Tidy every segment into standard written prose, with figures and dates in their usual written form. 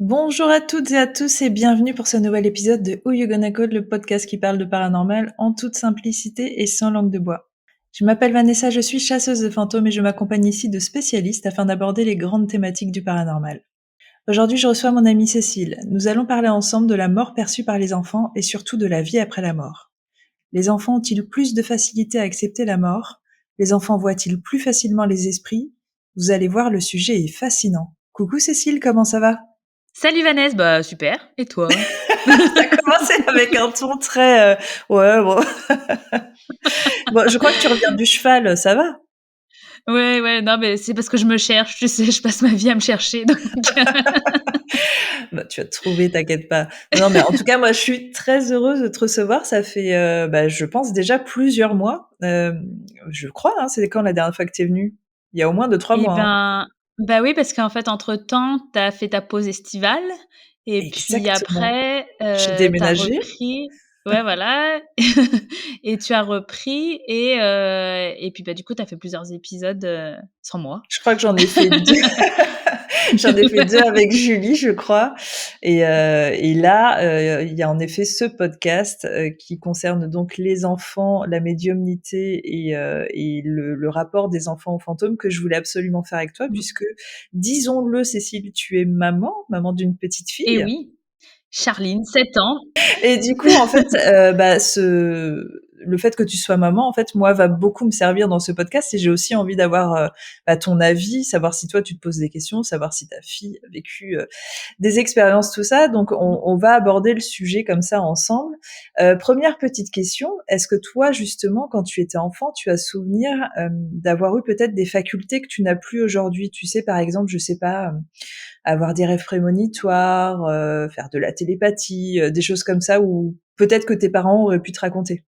Bonjour à toutes et à tous et bienvenue pour ce nouvel épisode de Who You Gonna Call, le podcast qui parle de paranormal en toute simplicité et sans langue de bois. Je m'appelle Vanessa, je suis chasseuse de fantômes et je m'accompagne ici de spécialistes afin d'aborder les grandes thématiques du paranormal. Aujourd'hui, je reçois mon amie Cécile. Nous allons parler ensemble de la mort perçue par les enfants et surtout de la vie après la mort. Les enfants ont-ils plus de facilité à accepter la mort? Les enfants voient-ils plus facilement les esprits? Vous allez voir, le sujet est fascinant. Coucou Cécile, comment ça va? Salut Vanessa, bah super, et toi? Ça a commencé avec un ton très, ouais, bon. Bon, je crois que tu reviens du cheval, ça va? Ouais, non, mais c'est parce que je me cherche, tu sais, je passe ma vie à me chercher, donc Bah, tu vas te trouver, t'inquiète pas. Non, mais en tout cas, moi, je suis très heureuse de te recevoir. Ça fait, je pense déjà plusieurs mois, je crois, hein. C'est quand la dernière fois que tu es venue? Il y a au moins 2-3 et mois, hein? bah oui, parce qu'en fait, entre-temps, tu as fait ta pause estivale et puis Exactement. après, J'ai tu as déménagé. repris, ouais, voilà. Et tu as repris et puis, bah, du coup, tu as fait plusieurs épisodes, sans moi. Je crois que j'en ai fait 2. J'en ai fait 2 avec Julie, je crois. Et là, il y a en effet ce podcast, qui concerne donc les enfants, la médiumnité et le rapport des enfants aux fantômes que je voulais absolument faire avec toi Mmh. puisque, disons-le Cécile, tu es maman d'une petite Et fille. oui, Charline, 7 ans. Et du coup, en fait, le fait que tu sois maman, en fait, moi, va beaucoup me servir dans ce podcast et j'ai aussi envie d'avoir ton avis, savoir si toi, tu te poses des questions, savoir si ta fille a vécu des expériences, tout ça. Donc, on va aborder le sujet comme ça ensemble. Première petite question, est-ce que toi, justement, quand tu étais enfant, tu as souvenir d'avoir eu peut-être des facultés que tu n'as plus aujourd'hui? Tu sais, par exemple, je sais pas, avoir des rêves prémonitoires, faire de la télépathie, des choses comme ça où peut-être que tes parents auraient pu te raconter?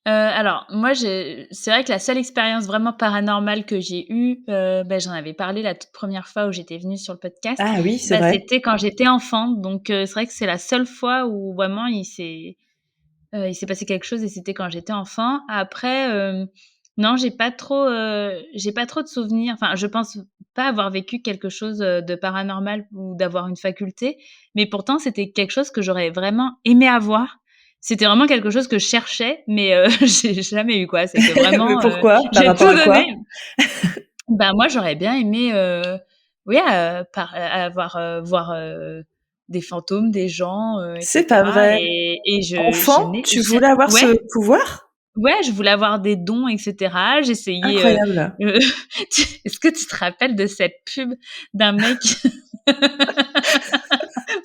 Alors moi, c'est vrai que la seule expérience vraiment paranormale que j'ai eue, j'en avais parlé la toute première fois où j'étais venue sur le podcast, Ah oui, c'est vrai. c'était quand j'étais enfant. Donc c'est vrai que c'est la seule fois où vraiment il s'est passé quelque chose et c'était quand j'étais enfant. Après, non, j'ai pas trop de souvenirs. Enfin, je pense pas avoir vécu quelque chose, de paranormal ou d'avoir une faculté, mais pourtant c'était quelque chose que j'aurais vraiment aimé avoir. C'était vraiment quelque chose que je cherchais, mais j'ai jamais eu, quoi. C'était Mais vraiment, pourquoi? Par j'ai rapport tout à quoi? donné. Bah, moi, j'aurais bien aimé, oui, avoir, voir, des fantômes, des gens, et C'est pas cetera, vrai? et Enfant, tu voulais avoir ouais, ce pouvoir? ouais, je voulais avoir des dons et cetera. J'essayais, Incroyable. heu, est-ce que tu te rappelles de cette pub d'un mec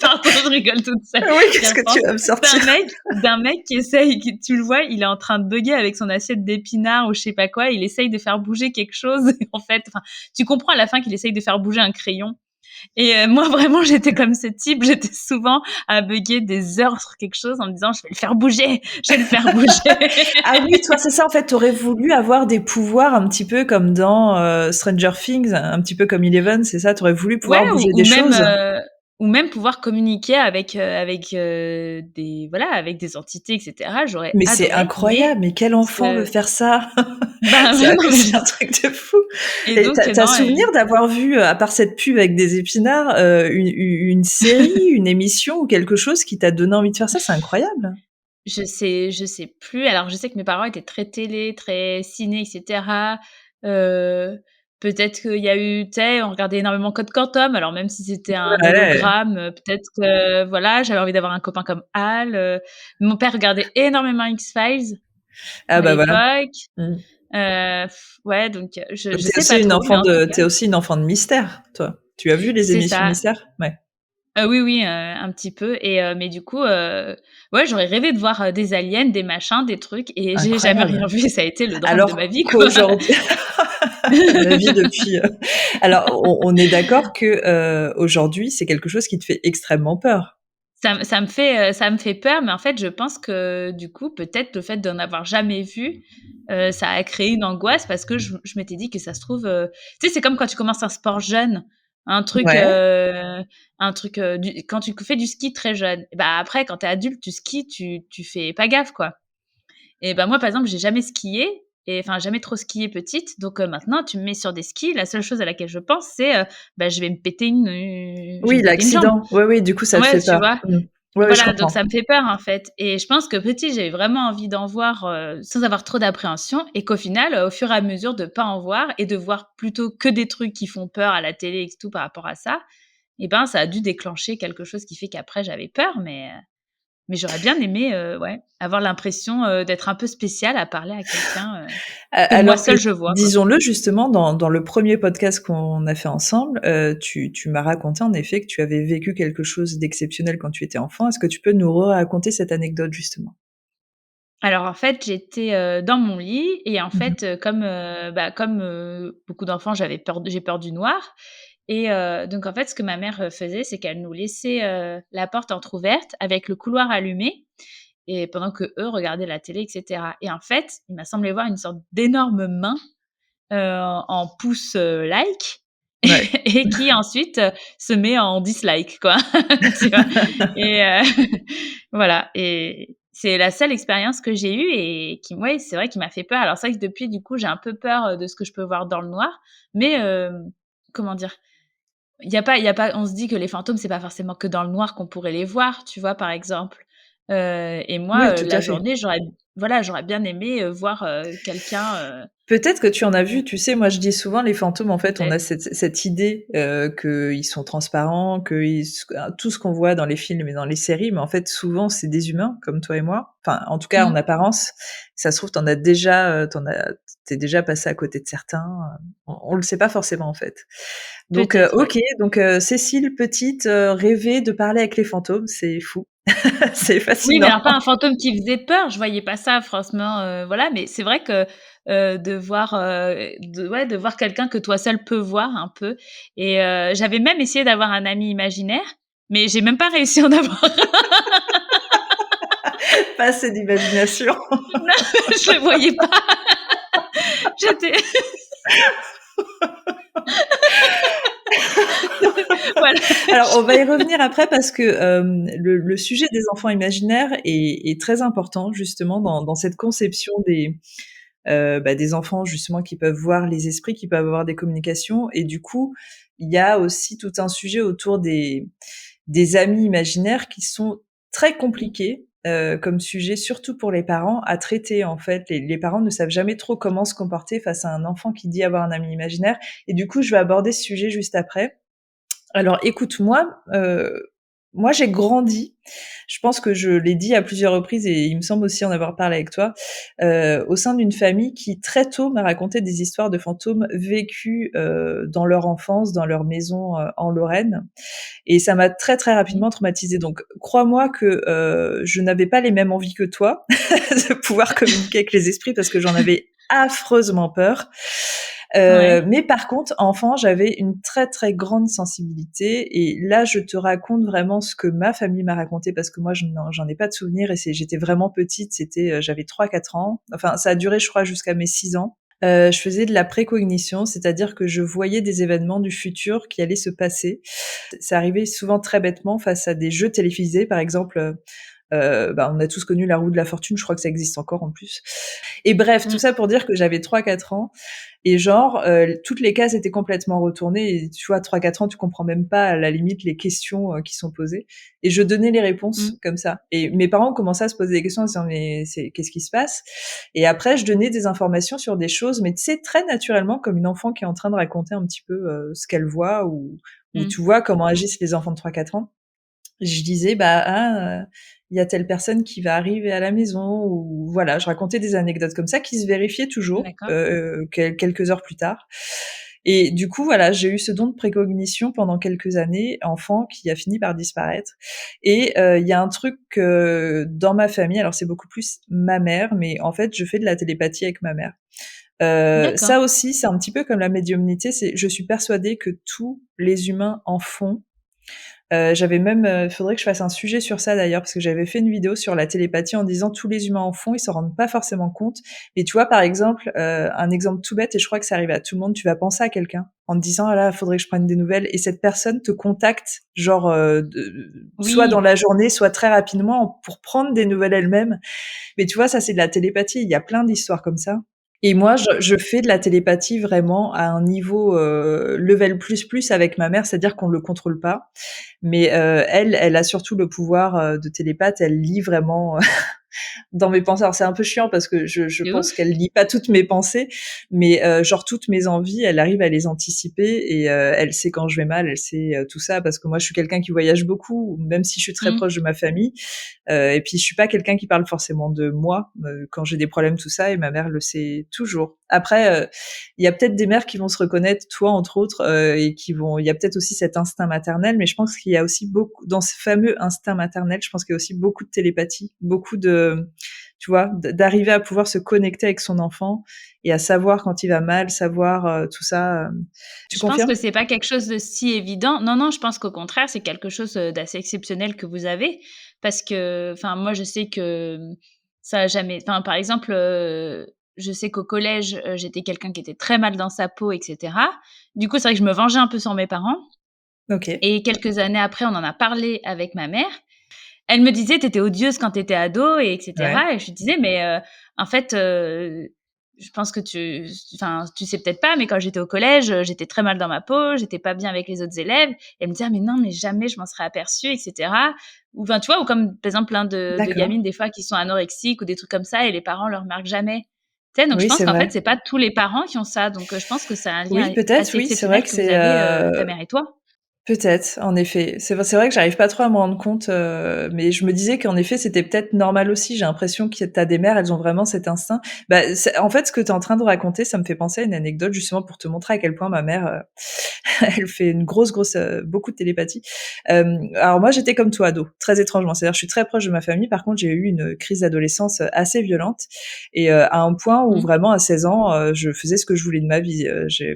pardon, je rigole toute seule, Oui, j'y qu'est-ce que tu repense. vas me D'un sortir? mec d'un mec qui essaye, qui tu le vois, il est en train de bugger avec son assiette d'épinards ou je sais pas quoi, il essaye de faire bouger quelque chose et en fait, enfin, tu comprends à la fin qu'il essaye de faire bouger un crayon et moi vraiment j'étais comme ce type, j'étais souvent à bugger des heures sur quelque chose en me disant: «Je vais le faire bouger, je vais le faire bouger». Ah oui, toi, c'est ça, en fait, tu aurais voulu avoir des pouvoirs un petit peu comme dans, Stranger Things, un petit peu comme Eleven, c'est ça? Tu aurais voulu Ouais, pouvoir bouger des choses? ou même pouvoir communiquer avec, des voilà, avec des entités et cetera. J'aurais Mais c'est adoré, mais incroyable, mais quel enfant veut ce faire ça? bah, C'est ouais, un non, mais c'est un truc de fou. et Et donc tu as non, souvenir d'avoir vu, à part cette pub avec des épinards, une série, une émission ou quelque chose qui t'a donné envie de faire ça? C'est incroyable. je sais plus. Alors je sais que mes parents étaient très télé, très ciné et cetera. Heu, peut-être qu'il y a eu tu sais, on regardait énormément Code Quantum, alors même si c'était un Ouais. hologramme, peut-être que voilà, j'avais envie d'avoir un copain comme Hal. Mon père regardait énormément X-Files Ah à bah, voilà. l'époque. Mmh. Ouais, donc Donc je sais pas trop, mais en tout cas tu es aussi une enfant de mystère, toi? Tu as vu les c'est émissions ça. mystères? Ouais. Oui, oui, un petit peu mais du coup, ouais, j'aurais rêvé de voir, des aliens, des machins, des trucs et j'ai jamais rien Incroyable. vu et ça a été le drame de ma Alors vie, quoi. qu'aujourd'hui ma vie depuis, alors on est d'accord que, aujourd'hui, c'est quelque chose qui te fait extrêmement peur? Ça me fait peur, mais en fait, je pense que du coup, peut-être le fait d'en avoir jamais vu, ça a créé une angoisse parce que je m'étais dit que ça se trouve, tu sais, c'est comme quand tu commences un sport jeune, un truc, Ouais. heu un truc, du quand tu fais du ski très jeune, bah, après quand tu es adulte, tu skis, tu fais pas gaffe, quoi. Et bah, moi, par exemple, j'ai jamais skié et enfin, jamais trop skié petite. Donc maintenant, tu me mets sur des skis, la seule chose à laquelle je pense, c'est, je vais me péter Oui, une jambe. l'accident. Oui, oui, du coup, ça te Ouais, fait tu peur. vois? Mmh. Ouais, ouais, je Voilà, donc comprends. ça me fait peur, en fait, et je pense que petite, j'avais vraiment envie d'en voir, sans avoir trop d'appréhension, et qu'au final, au fur et à mesure de pas en voir et de voir plutôt que des trucs qui font peur à la télé et tout par rapport à ça, et ben, ça a dû déclencher quelque chose qui fait qu'après j'avais peur, mais j'aurais bien aimé, ouais, avoir l'impression, d'être un peu spéciale à parler à quelqu'un, que moi Alors que, seule je vois, quoi. disons-le, justement, dans le premier podcast qu'on a fait ensemble, tu m'as raconté en effet que tu avais vécu quelque chose d'exceptionnel quand tu étais enfant. Est-ce que tu peux nous raconter cette anecdote, justement? Alors en fait, j'étais, dans mon lit, et en Mmh mh. fait, comme, beaucoup d'enfants, j'ai peur du noir, et donc en fait, ce que ma mère, faisait, c'est qu'elle nous laissait, la porte entrouverte avec le couloir allumé, et pendant qu'eux regardaient la télé, et cetera, et en fait, il m'a semblé voir une sorte d'énorme main, en pouce, like, Ouais. et qui ensuite, se met en dislike, quoi. Tu vois? Et voilà, et c'est la seule expérience que j'ai eue et qui, ouais, c'est vrai, qui m'a fait peur. Alors c'est vrai que depuis, du coup, j'ai un peu peur, de ce que je peux voir dans le noir, mais comment dire? Il y a pas on se dit que les fantômes, c'est pas forcément que dans le noir qu'on pourrait les voir, tu vois, par exemple? Et Oui, moi, tout la à fait. journée, j'aurais bien aimé, voir, quelqu'un, Peut-être que tu en as heu, vu, tu sais, moi je dis souvent les fantômes, en fait, on a peut-être. cette idée, qu'ils sont transparents, tout ce qu'on voit dans les films et dans les séries, mais en fait, souvent, c'est des humains comme toi et moi. Enfin, en tout cas, en Mmh. apparence. Ça se trouve, tu déjà passé à côté de certains, on le sait pas forcément, en fait. Donc Peut-être, ouais. OK, donc Cécile, petite, rêvait de parler avec les fantômes, c'est fou. C'est Oui, mais fascinant. alors pas un fantôme qui faisait peur, je voyais pas ça franchement, voilà, mais c'est vrai que, de voir quelqu'un que toi seul peux voir un peu, et j'avais même essayé d'avoir un ami imaginaire, mais j'ai même pas réussi à en avoir. Pas assez d'imagination. Non, je le voyais pas. J'étais voilà. Alors, on va y revenir après parce que le sujet des enfants imaginaires est très important justement dans cette conception des enfants justement qui peuvent voir les esprits, qui peuvent avoir des communications. Et du coup, il y a aussi tout un sujet autour des amis imaginaires qui sont très compliqués comme sujet, surtout pour les parents, à traiter en fait. Les parents ne savent jamais trop comment se comporter face à un enfant qui dit avoir un ami imaginaire. Et du coup, je vais aborder ce sujet juste après. Alors écoute, moi j'ai grandi, je pense que je l'ai dit à plusieurs reprises et il me semble aussi en avoir parlé avec toi, au sein d'une famille qui très tôt m'a raconté des histoires de fantômes vécues, dans leur enfance, dans leur maison, en Lorraine, et ça m'a très, très Mmh. rapidement traumatisée. Donc crois-moi que, je n'avais pas les mêmes envies que toi de pouvoir communiquer avec les esprits parce que j'en avais affreusement peur. Ouais. Mais par contre, enfant, j'avais une très, très grande sensibilité, et là, je te raconte vraiment ce que ma famille m'a raconté parce que moi, j'en ai pas de souvenir, et j'étais vraiment petite, j'avais 3, 4 ans. Enfin, ça a duré, je crois, jusqu'à mes 6 ans. Je faisais de la précognition, c'est-à-dire que je voyais des événements du futur qui allaient se passer. Ça arrivait souvent très bêtement face à des jeux télévisés, par exemple, on a tous connu la roue de la fortune, je crois que ça existe encore en plus. Et bref, tout Mmh. ça pour dire que j'avais 3, 4 ans, et genre, toutes les cases étaient complètement retournées, et tu vois, 3, 4 ans, tu comprends même pas à la limite les questions, qui sont posées, et je donnais les réponses Mmh. comme ça, et mes parents commençaient à se poser des questions en se disant: «Mais qu'est-ce qui se passe?» Et après je donnais des informations sur des choses, mais tu sais, très naturellement, comme une enfant qui est en train de raconter un petit peu, ce qu'elle voit, ou Mmh. tu vois comment agissent les enfants de 3, 4 ans. Je disais: «Bah, ah, il y a telle personne qui va arriver à la maison», ou voilà, je racontais des anecdotes comme ça qui se vérifiaient toujours, D'accord. quelques heures plus tard. Et du coup, voilà, j'ai eu ce don de précognition pendant quelques années, enfant, qui a fini par disparaître. Et il y a un truc, dans ma famille, alors c'est beaucoup plus ma mère, mais en fait, je fais de la télépathie avec ma mère. D'accord. Ça aussi, c'est un petit peu comme la médiumnité, je suis persuadée que tous les humains en font. J'avais même, faudrait que je fasse un sujet sur ça d'ailleurs, parce que j'avais fait une vidéo sur la télépathie en disant: «Tous les humains en font, ils s'en rendent pas forcément compte». Et tu vois, par exemple, un exemple tout bête, et je crois que ça arrive à tout le monde, tu vas penser à quelqu'un en te disant: «Ah là, faudrait que je prenne des nouvelles», et cette personne te contacte, genre, soit dans Oui. la journée, soit très rapidement, pour prendre des nouvelles elle-même. Mais tu vois, ça, c'est de la télépathie. Il y a plein d'histoires comme ça. Et moi, je fais de la télépathie vraiment à un niveau, level plus plus avec ma mère, c'est-à-dire qu'on le contrôle pas. Mais, elle a surtout le pouvoir, de télépathe. Elle lit vraiment dans mes pensées. Alors c'est un peu chiant parce que je C'est pense ouf. qu'elle lit pas toutes mes pensées, mais genre toutes mes envies, elle arrive à les anticiper et elle sait quand je vais mal, elle sait tout ça parce que moi je suis quelqu'un qui voyage beaucoup, même si je suis très Mmh. proche de ma famille. Et puis je suis pas quelqu'un qui parle forcément de moi quand j'ai des problèmes tout ça et ma mère le sait toujours. Après, il y a peut-être des mères qui vont se reconnaître, toi entre autres, et qui vont. Il y a peut-être aussi cet instinct maternel, mais je pense qu'il y a aussi beaucoup dans ce fameux instinct maternel. Je pense qu'il y a aussi beaucoup de télépathie, beaucoup de, tu vois, d'arriver à pouvoir se connecter avec son enfant et à savoir quand il va mal, savoir tout ça. Tu Je pense confirmes? que c'est pas quelque chose de si évident. Non, non, je pense qu'au contraire, c'est quelque chose, d'assez exceptionnel que vous avez parce que enfin, moi, je sais que, ça a jamais enfin, par exemple, je sais qu'au collège, j'étais quelqu'un qui était très mal dans sa peau et cetera. Du coup, c'est vrai que je me vengeais un peu sur mes parents Ok. et quelques années après, on en a parlé avec ma mère. Elle me disait: «Tu étais odieuse quand tu étais ado» et Ouais. cetera et je lui disais: «Mais, en fait, je pense que tu enfin, tu sais peut-être pas, mais quand j'étais au collège, j'étais très mal dans ma peau, j'étais pas bien avec les autres élèves». Et elle me disait: «Ah mais non, mais jamais je m'en serais aperçue» et cetera. Ou enfin, tu vois? Ou comme, par exemple, plein de D'accord. gamines, des fois, qui sont anorexiques ou des trucs comme ça et les parents le remarquent jamais. Tu sais? Donc je Oui, pense c'est qu'en fait, vrai. c'est pas tous les parents qui ont ça. Donc je pense que c'est un Oui, lien peut-être, assez oui, c'est vrai exceptionnel que que vous c'est, avez, ta mère et toi. peut-être, en effet. C'est vrai que j'arrive pas trop à me rendre compte, mais je me disais qu'en effet, c'était peut-être normal aussi. J'ai l'impression que tu des mères, elles ont vraiment cet instinct. Bah, en fait, ce que tu es en train de raconter, ça me fait penser à une anecdote justement pour te montrer à quel point ma mère, elle fait une grosse, beaucoup de télépathie. Alors moi, j'étais comme toi, ado, très étrangement. C'est-à-dire, je suis très proche de ma famille. Par contre, j'ai eu une crise d'adolescence assez violente et à un point où Mmh. vraiment à 16 ans, je faisais ce que je voulais de ma vie.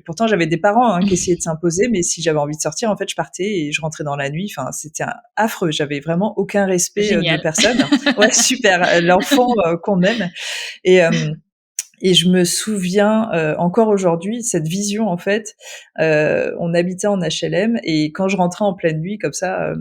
Pourtant, j'avais des parents qui essayaient de s'imposer, mais si j'avais envie de sortir, en fait, je partais et je rentrais dans la nuit. Enfin, c'était affreux. J'avais vraiment aucun respect de Génial. personne. Ouais, super, l'enfant qu'on aime. Et et je me souviens encore aujourd'hui cette vision en fait. On habitait en HLM et quand je rentrais en pleine nuit comme ça,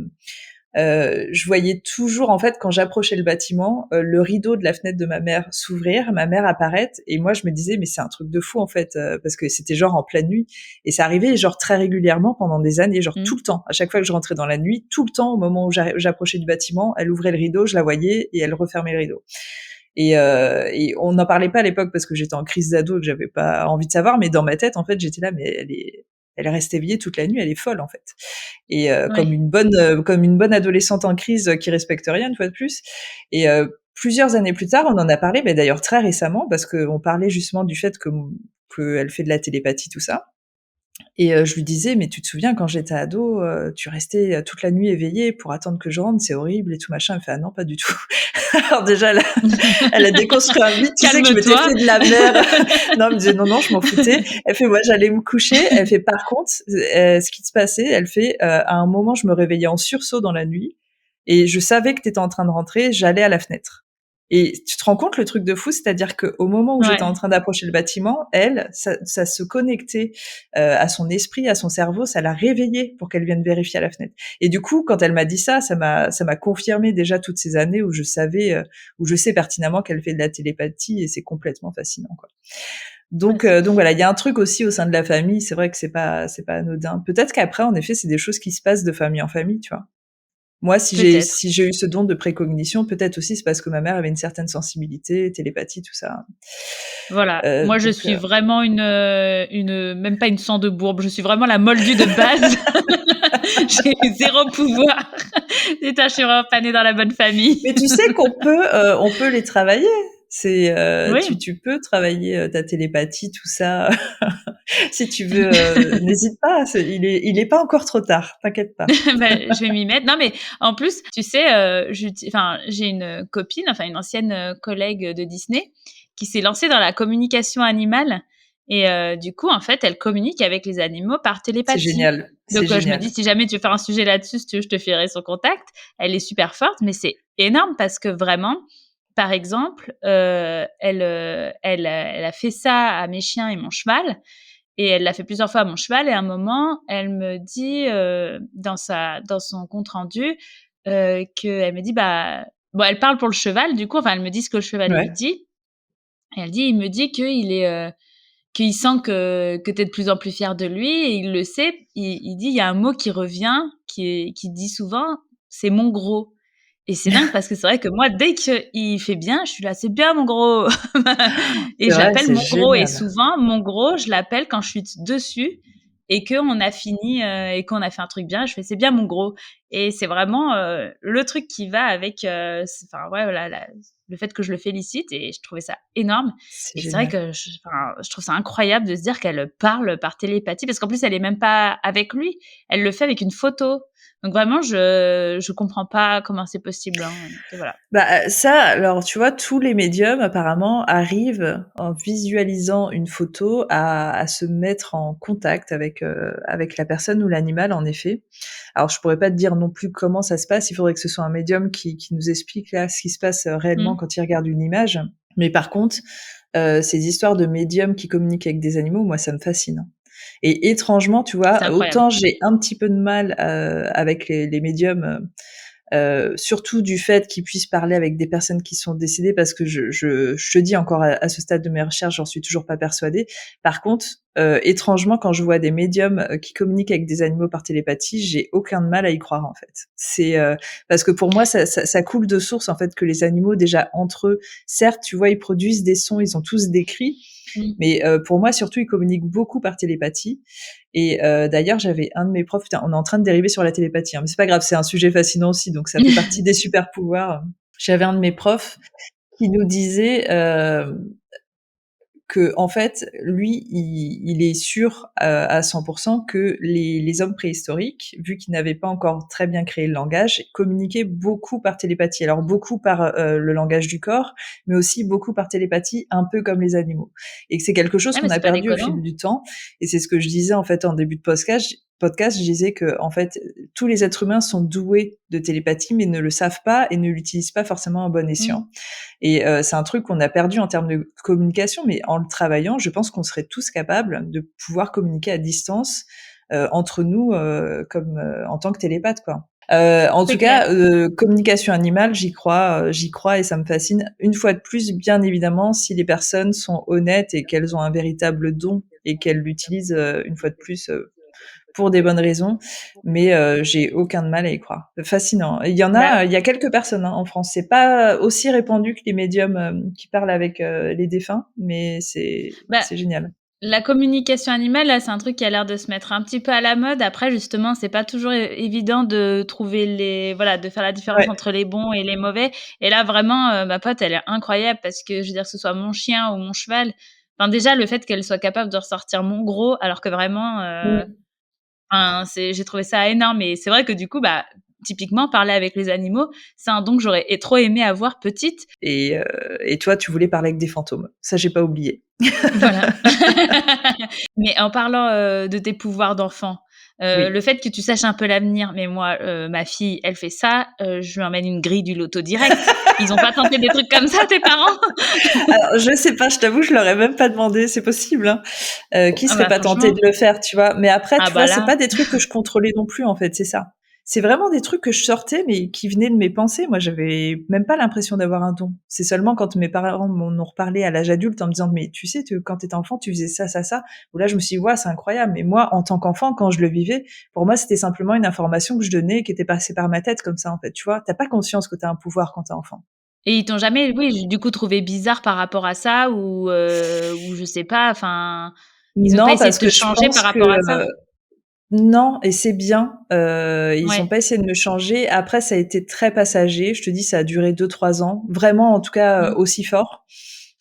je voyais toujours en fait quand j'approchais le bâtiment, le rideau de la fenêtre de ma mère s'ouvrir, ma mère apparaître et moi je me disais mais c'est un truc de fou en fait parce que c'était genre en pleine nuit et ça arrivait genre très régulièrement pendant des années, genre Mmh. tout le temps. À chaque fois que je rentrais dans la nuit, tout le temps au moment où j'approchais du bâtiment, elle ouvrait le rideau, je la voyais et elle refermait le rideau. Et on n'en parlait pas à l'époque parce que j'étais en crise d'ado et que j'avais pas envie de savoir, mais dans ma tête, en fait, j'étais là, mais elle reste éveillée toute la nuit, elle est folle, en fait. Et Ouais. comme une bonne adolescente en crise qui respecte rien, une fois de plus. Et plusieurs années plus tard, on en a parlé, mais d'ailleurs très récemment, parce qu'on parlait justement du fait qu'elle fait de la télépathie, tout ça. Et je lui disais: «Mais tu te souviens quand j'étais ado, tu restais, toute la nuit éveillée pour attendre que je rentre, c'est horrible et tout machin». Elle me fait: «Ah non, pas du tout». Alors déjà elle a déconstruit un mythe, tu sais que je m'étais Calme-toi. fait de la mère. Non, elle me disait: «Non, non, je m'en foutais». Elle fait: «Moi, j'allais me coucher». Elle fait: «Par contre, ce qui se passait», elle fait, «À un moment, je me réveillais en sursaut dans la nuit et je savais que tu étais en train de rentrer, j'allais à la fenêtre». Et tu te rends compte le truc de fou? C'est-à-dire qu'au moment où j'étais en Ouais. train d'approcher le bâtiment, elle, ça se connectait, à son esprit, à son cerveau, ça l'a réveillée pour qu'elle vienne vérifier à la fenêtre. Et du coup, quand elle m'a dit ça, ça m'a confirmé déjà toutes ces années où je savais, où je sais pertinemment qu'elle fait de la télépathie et c'est complètement fascinant, quoi. Ouais, c'est Donc ouf. voilà, il y a un truc aussi au sein de la famille, c'est vrai que c'est pas anodin. Peut-être qu'après, en effet, c'est des choses qui se passent de famille en famille, tu vois? Moi, Peut-être. si j'ai eu ce don de précognition, peut-être aussi c'est parce que ma mère avait une certaine sensibilité, télépathie, tout ça. Voilà. Moi, je Donc suis vraiment même pas une sang de bourbe, je suis vraiment la moldue de base. J'ai 0 pouvoir. Déjà, je suis vraiment pas née dans la bonne famille. mais tu sais on peut les travailler. C'est, Oui. tu peux travailler, ta télépathie, tout ça. Si tu veux, n'hésite pas, il est pas encore trop tard, t'inquiète pas. Bah, je vais m'y mettre. Non, mais en plus, tu sais, enfin, j'ai une copine, enfin une ancienne, collègue de Disney, qui s'est lancée dans la communication animale et du coup, en fait, elle communique avec les animaux par C'est télépathie. génial, c'est Donc je me dis, génial. si jamais tu veux faire un sujet là-dessus, si tu veux, je te filerai son contact. Elle est super forte, mais c'est énorme parce que vraiment, par exemple, elle a fait ça à mes chiens et mon cheval et elle l'a fait plusieurs fois à mon cheval et à un moment, elle me dit, dans son compte rendu, qu'elle me dit: «Bah» bon, elle parle pour le cheval du coup, enfin, elle me dit ce que le cheval lui Ouais. dit Et elle dit: «Il me dit qu'il sent que tu es de plus en plus fière de lui et il le sait». Il dit: «Il y a un mot qui revient, qui dit souvent, c'est "mon gros"». Et c'est dingue parce que c'est vrai que moi, dès qu'il fait bien, je suis là: «C'est bien mon gros!» Et C'est je vrai, l'appelle c'est mon gros et génial. souvent mon gros, je l'appelle quand je suis dessus et qu'on a fini, et qu'on a fait un truc bien, je fais: «C'est bien mon gros». Et c'est vraiment, le truc qui va avec, enfin ouais, voilà, le fait que je le félicite et je trouvais ça énorme. C'est Et c'est vrai génial. que je trouve ça incroyable de se dire qu'elle parle par télépathie parce qu'en plus elle est même pas avec lui, elle le fait avec une photo. Donc vraiment je comprends pas comment c'est possible, hein, donc voilà. Bah, ça, alors tu vois, tous les médiums apparemment arrivent en visualisant une photo à se mettre en contact avec la personne ou l'animal en effet. Alors je pourrais pas te dire non plus comment ça se passe, il faudrait que ce soit un médium qui nous explique là ce qui se passe, réellement Mmh. quand il regarde une image. Mais par contre, ces histoires de médiums qui communiquent avec des animaux, moi ça me fascine, hein. Et étrangement, tu C'est vois, incroyable. autant j'ai un petit peu de mal, avec les médiums, surtout du fait qu'ils puissent parler avec des personnes qui sont décédées parce que je te dis encore à ce stade de mes recherches, j'en suis toujours pas persuadée. Par contre, étrangement, quand je vois des médiums qui communiquent avec des animaux par télépathie, j'ai aucun mal à y croire en fait. C'est parce que pour moi, ça coule de source en fait que les animaux déjà entre eux, certes, tu vois, ils produisent des sons, ils ont tous des cris, Mmh. mais pour moi surtout, ils communiquent beaucoup par télépathie. Et d'ailleurs, j'avais un de mes profs, putain, on est en train de dériver sur la télépathie, hein, mais c'est pas grave, c'est un sujet fascinant aussi, donc ça fait partie des super pouvoirs. J'avais un de mes profs qui nous disait que en fait, lui, il est sûr à 100% que les hommes préhistoriques, vu qu'ils n'avaient pas encore très bien créé le langage, communiquaient beaucoup par télépathie. Alors beaucoup par le langage du corps, mais aussi beaucoup par télépathie, un peu comme les animaux. Et que c'est quelque chose Ouais, mais qu'on a c'est pas perdu au fil déconnant. du temps. Et c'est ce que je disais en fait en début de podcast, je disais que en fait tous les êtres humains sont doués de télépathie, mais ne le savent pas et ne l'utilisent pas forcément à bon Mmh. escient. Et c'est un truc qu'on a perdu en termes de communication, mais en le travaillant, je pense qu'on serait tous capables de pouvoir communiquer à distance entre nous, comme en tant que télépathe, quoi. En C'est tout clair. cas, communication animale, j'y crois et ça me fascine. Une fois de plus, bien évidemment, si les personnes sont honnêtes et qu'elles ont un véritable don et qu'elles l'utilisent une fois de plus pour des bonnes raisons, mais j'ai aucun de mal à y croire. Fascinant. Bah, Il y a quelques personnes, hein, en France. C'est pas aussi répandu que les médiums, qui parlent avec, les défunts, mais bah, c'est génial. la communication animale, là, c'est un truc qui a l'air de se mettre un petit peu à la mode. Après, justement, c'est pas toujours évident de trouver voilà, de faire la différence Ouais. entre les bons et les mauvais. Et là, vraiment, ma pote, elle est incroyable parce que, je veux dire, que ce soit mon chien ou mon cheval, enfin, déjà, le fait qu'elle soit capable de ressortir mon gros, alors que vraiment, Mmh. enfin, j'ai trouvé ça énorme. Et c'est vrai que du coup, bah, typiquement, parler avec les animaux, c'est un don que j'aurais trop aimé avoir petite. Et toi, tu voulais parler avec des fantômes. Ça, j'ai pas oublié. Voilà. Mais en parlant, de tes pouvoirs d'enfant, Oui. le fait que tu saches un peu l'avenir, mais moi, ma fille, elle fait ça, je lui emmène une grille du loto direct. Ils ont pas tenté des trucs comme ça, tes parents? Alors, je sais pas, je t'avoue, je leur ai même pas demandé, c'est possible, hein. Qui Ah serait bah, pas tenté franchement, de le faire, tu vois? Mais après, ah tu vois, bah, c'est là, pas des trucs que je contrôlais non plus, en fait, c'est ça. C'est vraiment des trucs que je sortais, mais qui venaient de mes pensées. Moi, j'avais même pas l'impression d'avoir un don. C'est seulement quand mes parents m'en ont reparlé à l'âge adulte en me disant: «Mais tu sais, quand t'étais enfant, tu faisais ça, ça, ça», où là, je me suis dit: «Waouh, c'est incroyable». Mais moi, en tant qu'enfant, quand je le vivais, pour moi, c'était simplement une information que je donnais, qui était passée par ma tête comme ça, en fait, tu vois? Tu pas conscience que t'as un pouvoir quand t'es enfant. et ils t'ont jamais, oui, du coup, trouvé bizarre par rapport à ça ou je sais pas, enfin, ils ont pas Non, essayé de parce te que je changer par pense rapport à ça? que non, et c'est bien. Ils ont Ouais. pas essayé de me changer. Après, ça a été très passager. Je te dis, ça a duré 2, 3 ans. Vraiment, en tout cas, Mmh. aussi fort.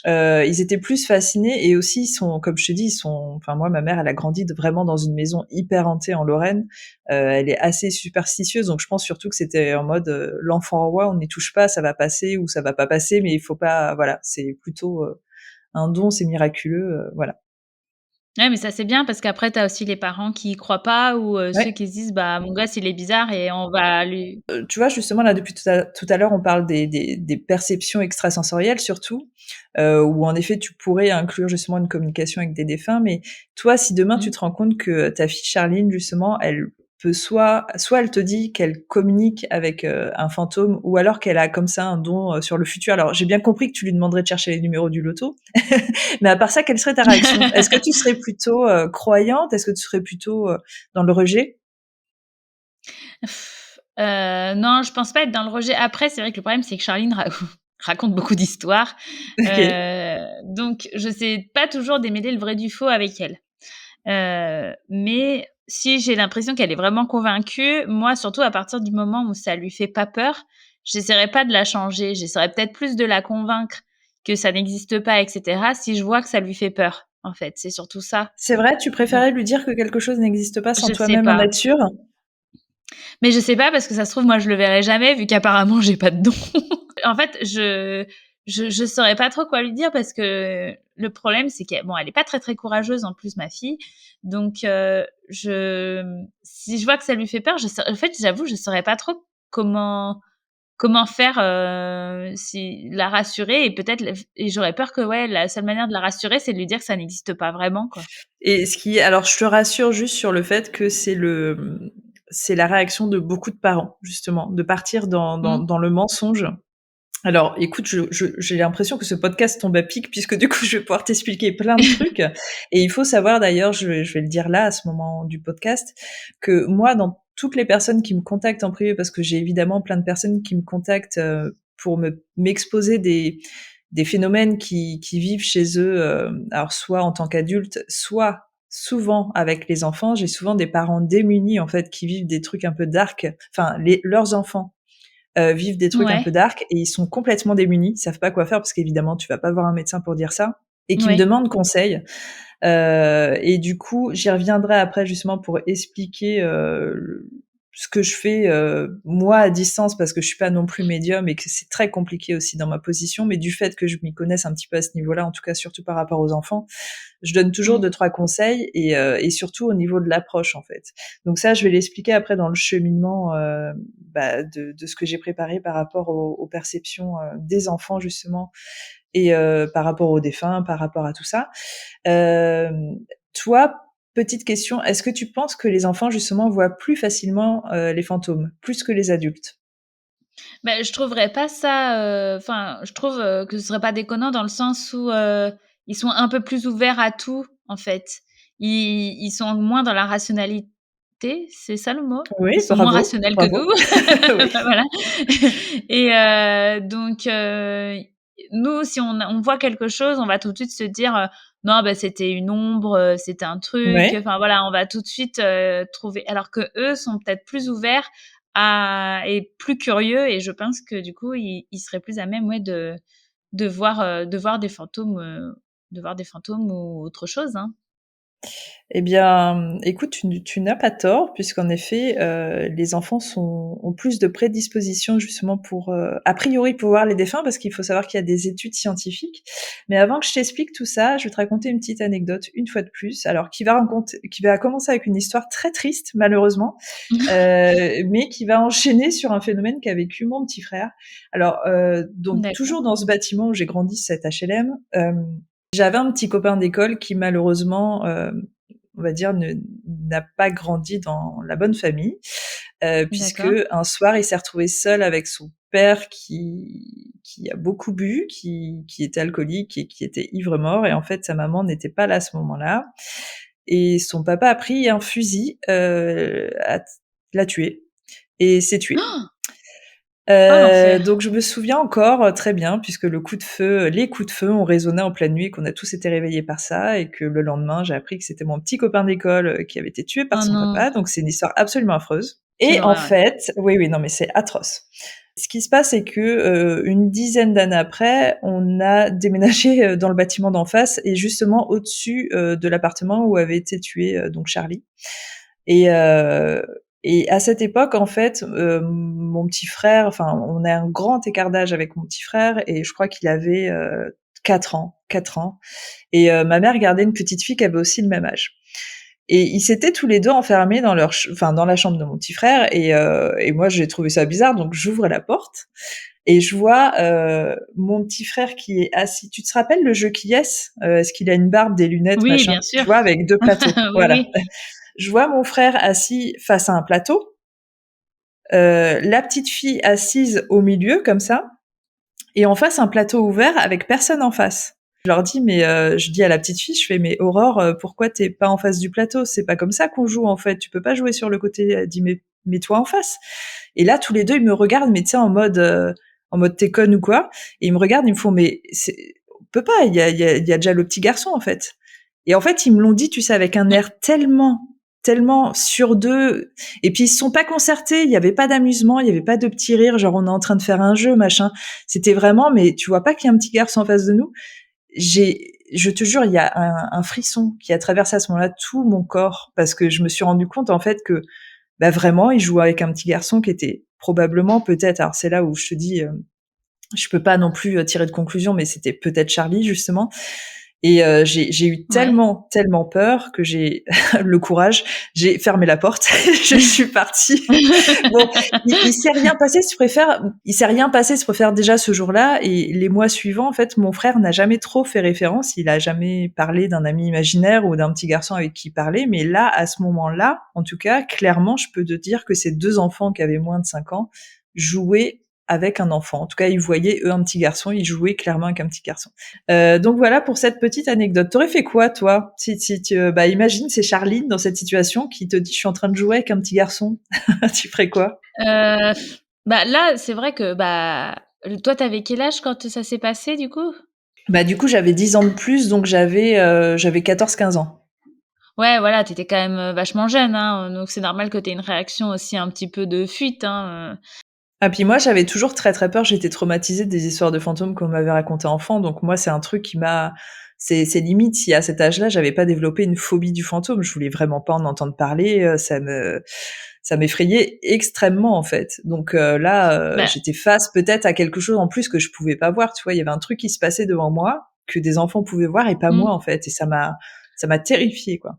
Ils étaient plus fascinés et aussi ils sont, comme je te dis, ils sont. Enfin, moi, ma mère, elle a grandi vraiment dans une maison hyper hantée en Lorraine. Elle est assez superstitieuse, donc je pense surtout que c'était en mode l'enfant roi, on n'y touche pas, ça va passer ou ça va pas passer, mais il faut pas. Voilà, c'est plutôt un don, c'est miraculeux, voilà. Ouais, mais ça, c'est bien parce qu'après, tu as aussi les parents qui y croient pas ou ceux Ouais. qui se disent: «Bah, mon gosse, il est bizarre et on va lui». Tu vois, justement, là, depuis tout à l'heure, on parle des perceptions extrasensorielles surtout, où en effet, tu pourrais inclure justement une communication avec des défunts. Mais toi, si demain, tu Mmh. te rends compte que ta fille Charline, justement, elle peut soit elle te dit qu'elle communique avec un fantôme, ou alors qu'elle a comme ça un don sur le futur. Alors j'ai bien compris que tu lui demanderais de chercher les numéros du loto, mais à part ça, quelle serait ta réaction? Est-ce que tu serais plutôt croyante? Est-ce que tu serais plutôt dans le rejet? Non, je pense pas être dans le rejet. Après, c'est vrai que le problème, c'est que Charline raconte beaucoup d'histoires, Ok. donc je sais pas toujours démêler le vrai du faux avec elle. Mais si j'ai l'impression qu'elle est vraiment convaincue, moi, surtout à partir du moment où ça lui fait pas peur, j'essaierai pas de la changer. J'essaierai peut-être plus de la convaincre que ça n'existe pas, et cetera, si je vois que ça lui fait peur, en fait. C'est surtout ça. C'est vrai, tu Donc préférais lui dire que quelque chose n'existe pas sans je sais toi-même en pas. être sûre? Mais je sais pas parce que ça se trouve, moi, je le verrai jamais vu qu'apparemment j'ai pas de don. En fait, je saurais pas trop quoi lui dire parce que le problème, c'est qu'elle bon, elle est pas très, très courageuse en plus, ma fille. Donc si je vois que ça lui fait peur, en fait, j'avoue, je saurais pas trop comment faire, si la rassurer et peut-être et j'aurais peur que, ouais, la seule manière de la rassurer, c'est de lui dire que ça n'existe pas vraiment, quoi. Et alors je te rassure juste sur le fait que c'est la réaction de beaucoup de parents, justement, de partir Mmh. dans le mensonge. Alors, écoute, j'ai l'impression que ce podcast tombe à pic puisque du coup, je vais pouvoir t'expliquer plein de trucs. Et il faut savoir d'ailleurs, je vais le dire là, à ce moment du podcast, que moi, dans toutes les personnes qui me contactent en privé, parce que j'ai évidemment plein de personnes qui me contactent pour m'exposer des phénomènes qui vivent chez eux, alors soit en tant qu'adultes, soit souvent avec les enfants. J'ai souvent des parents démunis en fait qui vivent des trucs un peu dark. Enfin, leurs enfants vivent des trucs un Ouais, peu dark et ils sont complètement démunis, ils savent pas quoi faire parce qu'évidemment tu vas pas voir un médecin pour dire ça et qui me ouais. demandent conseil. Et du coup, j'y reviendrai après justement pour expliquer ce que je fais moi à distance parce que je suis pas non plus médium et que c'est très compliqué aussi dans ma position, mais du fait que je m'y connaisse un petit peu à ce niveau-là, en tout cas surtout par rapport aux enfants, je donne toujours Mmh. 2-3 conseils et surtout au niveau de l'approche en fait. Donc ça, je vais l'expliquer après dans le cheminement de ce que j'ai préparé par rapport aux perceptions des enfants justement et par rapport aux défunts, par rapport à tout ça. Toi, petite question, est-ce que tu penses que les enfants justement voient plus facilement les fantômes, plus que les adultes? Bah, je trouverais pas ça, enfin, je trouve, que ce serait pas déconnant dans le sens où, ils sont un peu plus ouverts à tout, en fait. Ils sont moins dans la rationalité, c'est ça le mot? Ils Oui, sont moins bravo, rationnels que bravo. nous. Oui. Voilà. Et donc nous, si on voit quelque chose, on va tout de suite se dire, «Non, bah, c'était une ombre, c'était un truc», Ouais. enfin voilà, on va tout de suite, trouver alors qu'eux sont peut-être plus ouverts à et plus curieux et je pense que du coup, ils seraient plus à même, ouais, de voir des fantômes, de voir des fantômes ou autre chose, hein. Eh bien, écoute, tu n'as pas tort puisqu'en effet, les enfants ont plus de prédisposition justement pour, a priori pour voir les défunts parce qu'il faut savoir qu'il y a des études scientifiques. Mais avant que je t'explique tout ça, je vais te raconter une petite anecdote une fois de plus, alors qui va commencer avec une histoire très triste malheureusement, mais qui va enchaîner sur un phénomène qu'a vécu mon petit frère. Alors, donc D'accord. toujours dans ce bâtiment où j'ai grandi, cet HLM, j'avais un petit copain d'école qui malheureusement, on va dire, n'a pas grandi dans la bonne famille, puisque D'accord. un soir, il s'est retrouvé seul avec son père qui a beaucoup bu, qui était alcoolique et qui était ivre-mort. Et en fait, sa maman n'était pas là à ce moment-là. Et son papa a pris un fusil, l'a tué et s'est tué. Oh l'enfer! Donc je me souviens encore très bien puisque les coups de feu ont résonné en pleine nuit et qu'on a tous été réveillés par ça et que le lendemain, j'ai appris que c'était mon petit copain d'école, qui avait été tué par Oh son non, papa, donc c'est une histoire absolument affreuse quelle et en horreur, ouais. fait oui, oui, non mais c'est atroce. Ce qui se passe, c'est que, une dizaine d'années après, on a déménagé, dans le bâtiment d'en face et justement au-dessus, de l'appartement où avait été tué, donc Charlie et à cette époque, en fait, mon petit frère, enfin, on a un grand écart d'âge avec mon petit frère et je crois qu'il avait 4 ans. Et ma mère gardait une petite fille qui avait aussi le même âge. Et ils s'étaient tous les deux enfermés dans dans la chambre de mon petit frère et moi j'ai trouvé ça bizarre donc j'ouvre la porte et je vois mon petit frère qui est assis. Tu te rappelles le jeu Qui est-ce qu'il a une barbe, des lunettes, Oui, machin, bien tu sûr. vois, avec 2 plateaux. Oui, Voilà. oui. je vois mon frère assis face à un plateau, la petite fille assise au milieu comme ça, et en face un plateau ouvert avec personne en face. Je leur dis mais je dis à la petite fille, je fais mais Aurore, pourquoi t'es pas en face du plateau? C'est pas comme ça qu'on joue en fait. Tu peux pas jouer sur le côté. Elle dit mais mets-toi en face. Et là tous les deux ils me regardent mais tu sais en mode t'es conne ou quoi? Et ils me regardent, ils me font mais on peut pas. Il y a déjà le petit garçon en fait. Et en fait ils me l'ont dit, tu sais, avec un air tellement sur d'eux. Et puis ils se sont pas concertés, il y avait pas d'amusement, il y avait pas de petits rires, genre on est en train de faire un jeu, machin. C'était vraiment, mais tu vois pas qu'il y a un petit garçon en face de nous. Je te jure, il y a un frisson qui a traversé à ce moment-là tout mon corps, parce que je me suis rendu compte en fait que, bah vraiment, il jouait avec un petit garçon qui était probablement, peut-être, alors c'est là où je te dis, je peux pas non plus tirer de conclusion, mais c'était peut-être Charlie justement. Et j'ai eu Ouais. tellement peur que j'ai le courage, j'ai fermé la porte, je suis partie. Bon, il s'est rien passé, si tu préfères. Il s'est rien passé, si tu préfères, déjà ce jour-là. Et les mois suivants, en fait, mon frère n'a jamais trop fait référence. Il a jamais parlé d'un ami imaginaire ou d'un petit garçon avec qui il parlait. Mais là, à ce moment-là, en tout cas, clairement, je peux te dire que ces deux enfants qui avaient moins de 5 ans jouaient avec un enfant. En tout cas, ils voyaient, eux, un petit garçon. Ils jouaient clairement avec un petit garçon. Donc voilà pour cette petite anecdote. T'aurais fait quoi, toi, si tu, bah, imagine, c'est Charline dans cette situation qui te dit, je suis en train de jouer avec un petit garçon. Tu ferais quoi? Heu, Bah, là, c'est vrai que, bah, toi, tu avais quel âge quand ça s'est passé, du coup? Bah, du coup, j'avais 10 ans de plus, donc j'avais 14-15 ans. Ouais, voilà, tu étais quand même, vachement jeune, hein, donc c'est normal que tu aies une réaction aussi un petit peu de fuite, hein. Ah, puis moi, j'avais toujours très peur. J'étais traumatisée des histoires de fantômes qu'on m'avait racontées enfant, donc moi, c'est un truc qui m'a c'est limite si à cet âge-là, j'avais pas développé une phobie du fantôme. Je voulais vraiment pas en entendre parler, ça m'effrayait extrêmement, en fait. Donc là, Bah, j'étais face peut-être à quelque chose en plus que je pouvais pas voir, tu vois? Il y avait un truc qui se passait devant moi, que des enfants pouvaient voir et pas moi, mmh. en fait, et ça m'a terrifiée, quoi.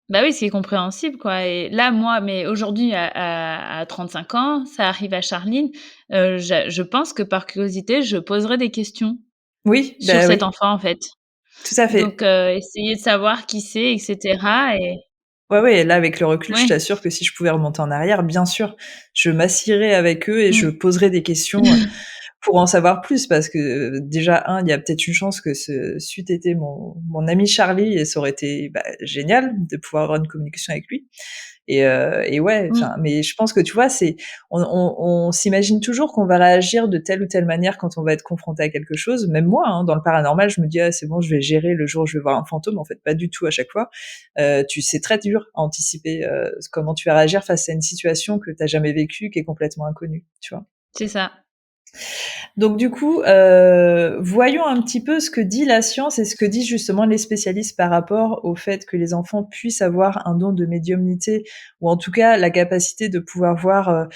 Bah, oui, c'est compréhensible, quoi et là, moi, mais aujourd'hui à 35 ans, ça arrive à Charline, je pense que par curiosité, je poserai des questions Oui, sur bah, cet oui, enfant, en fait. tout à Donc fait. essayer de savoir qui c'est et cetera et Ouais, ouais, et là, avec le recul, je ouais. t'assure que si je pouvais remonter en arrière, bien sûr, je m'assierais avec eux et je Mmh. poserais des questions, pour en savoir plus, parce que, déjà, il y a peut-être une chance que ce c'eût été mon ami Charlie, et ça aurait été, bah, génial de pouvoir avoir une communication avec lui. Et ouais, Mmh. enfin, mais je pense que, tu vois, on s'imagine toujours qu'on va réagir de telle ou telle manière quand on va être confronté à quelque chose. Même moi, hein, dans le paranormal, je me dis: «Ah, c'est bon, je vais gérer le jour où je vais voir un fantôme». En fait, pas du tout à chaque fois. C'est très dur à anticiper, comment tu vas réagir face à une situation que tu as jamais vécue, qui est complètement inconnue, tu vois? C'est ça. Donc du coup, voyons un petit peu ce que dit la science et ce que disent justement les spécialistes par rapport au fait que les enfants puissent avoir un don de médiumnité, ou en tout cas la capacité de pouvoir voir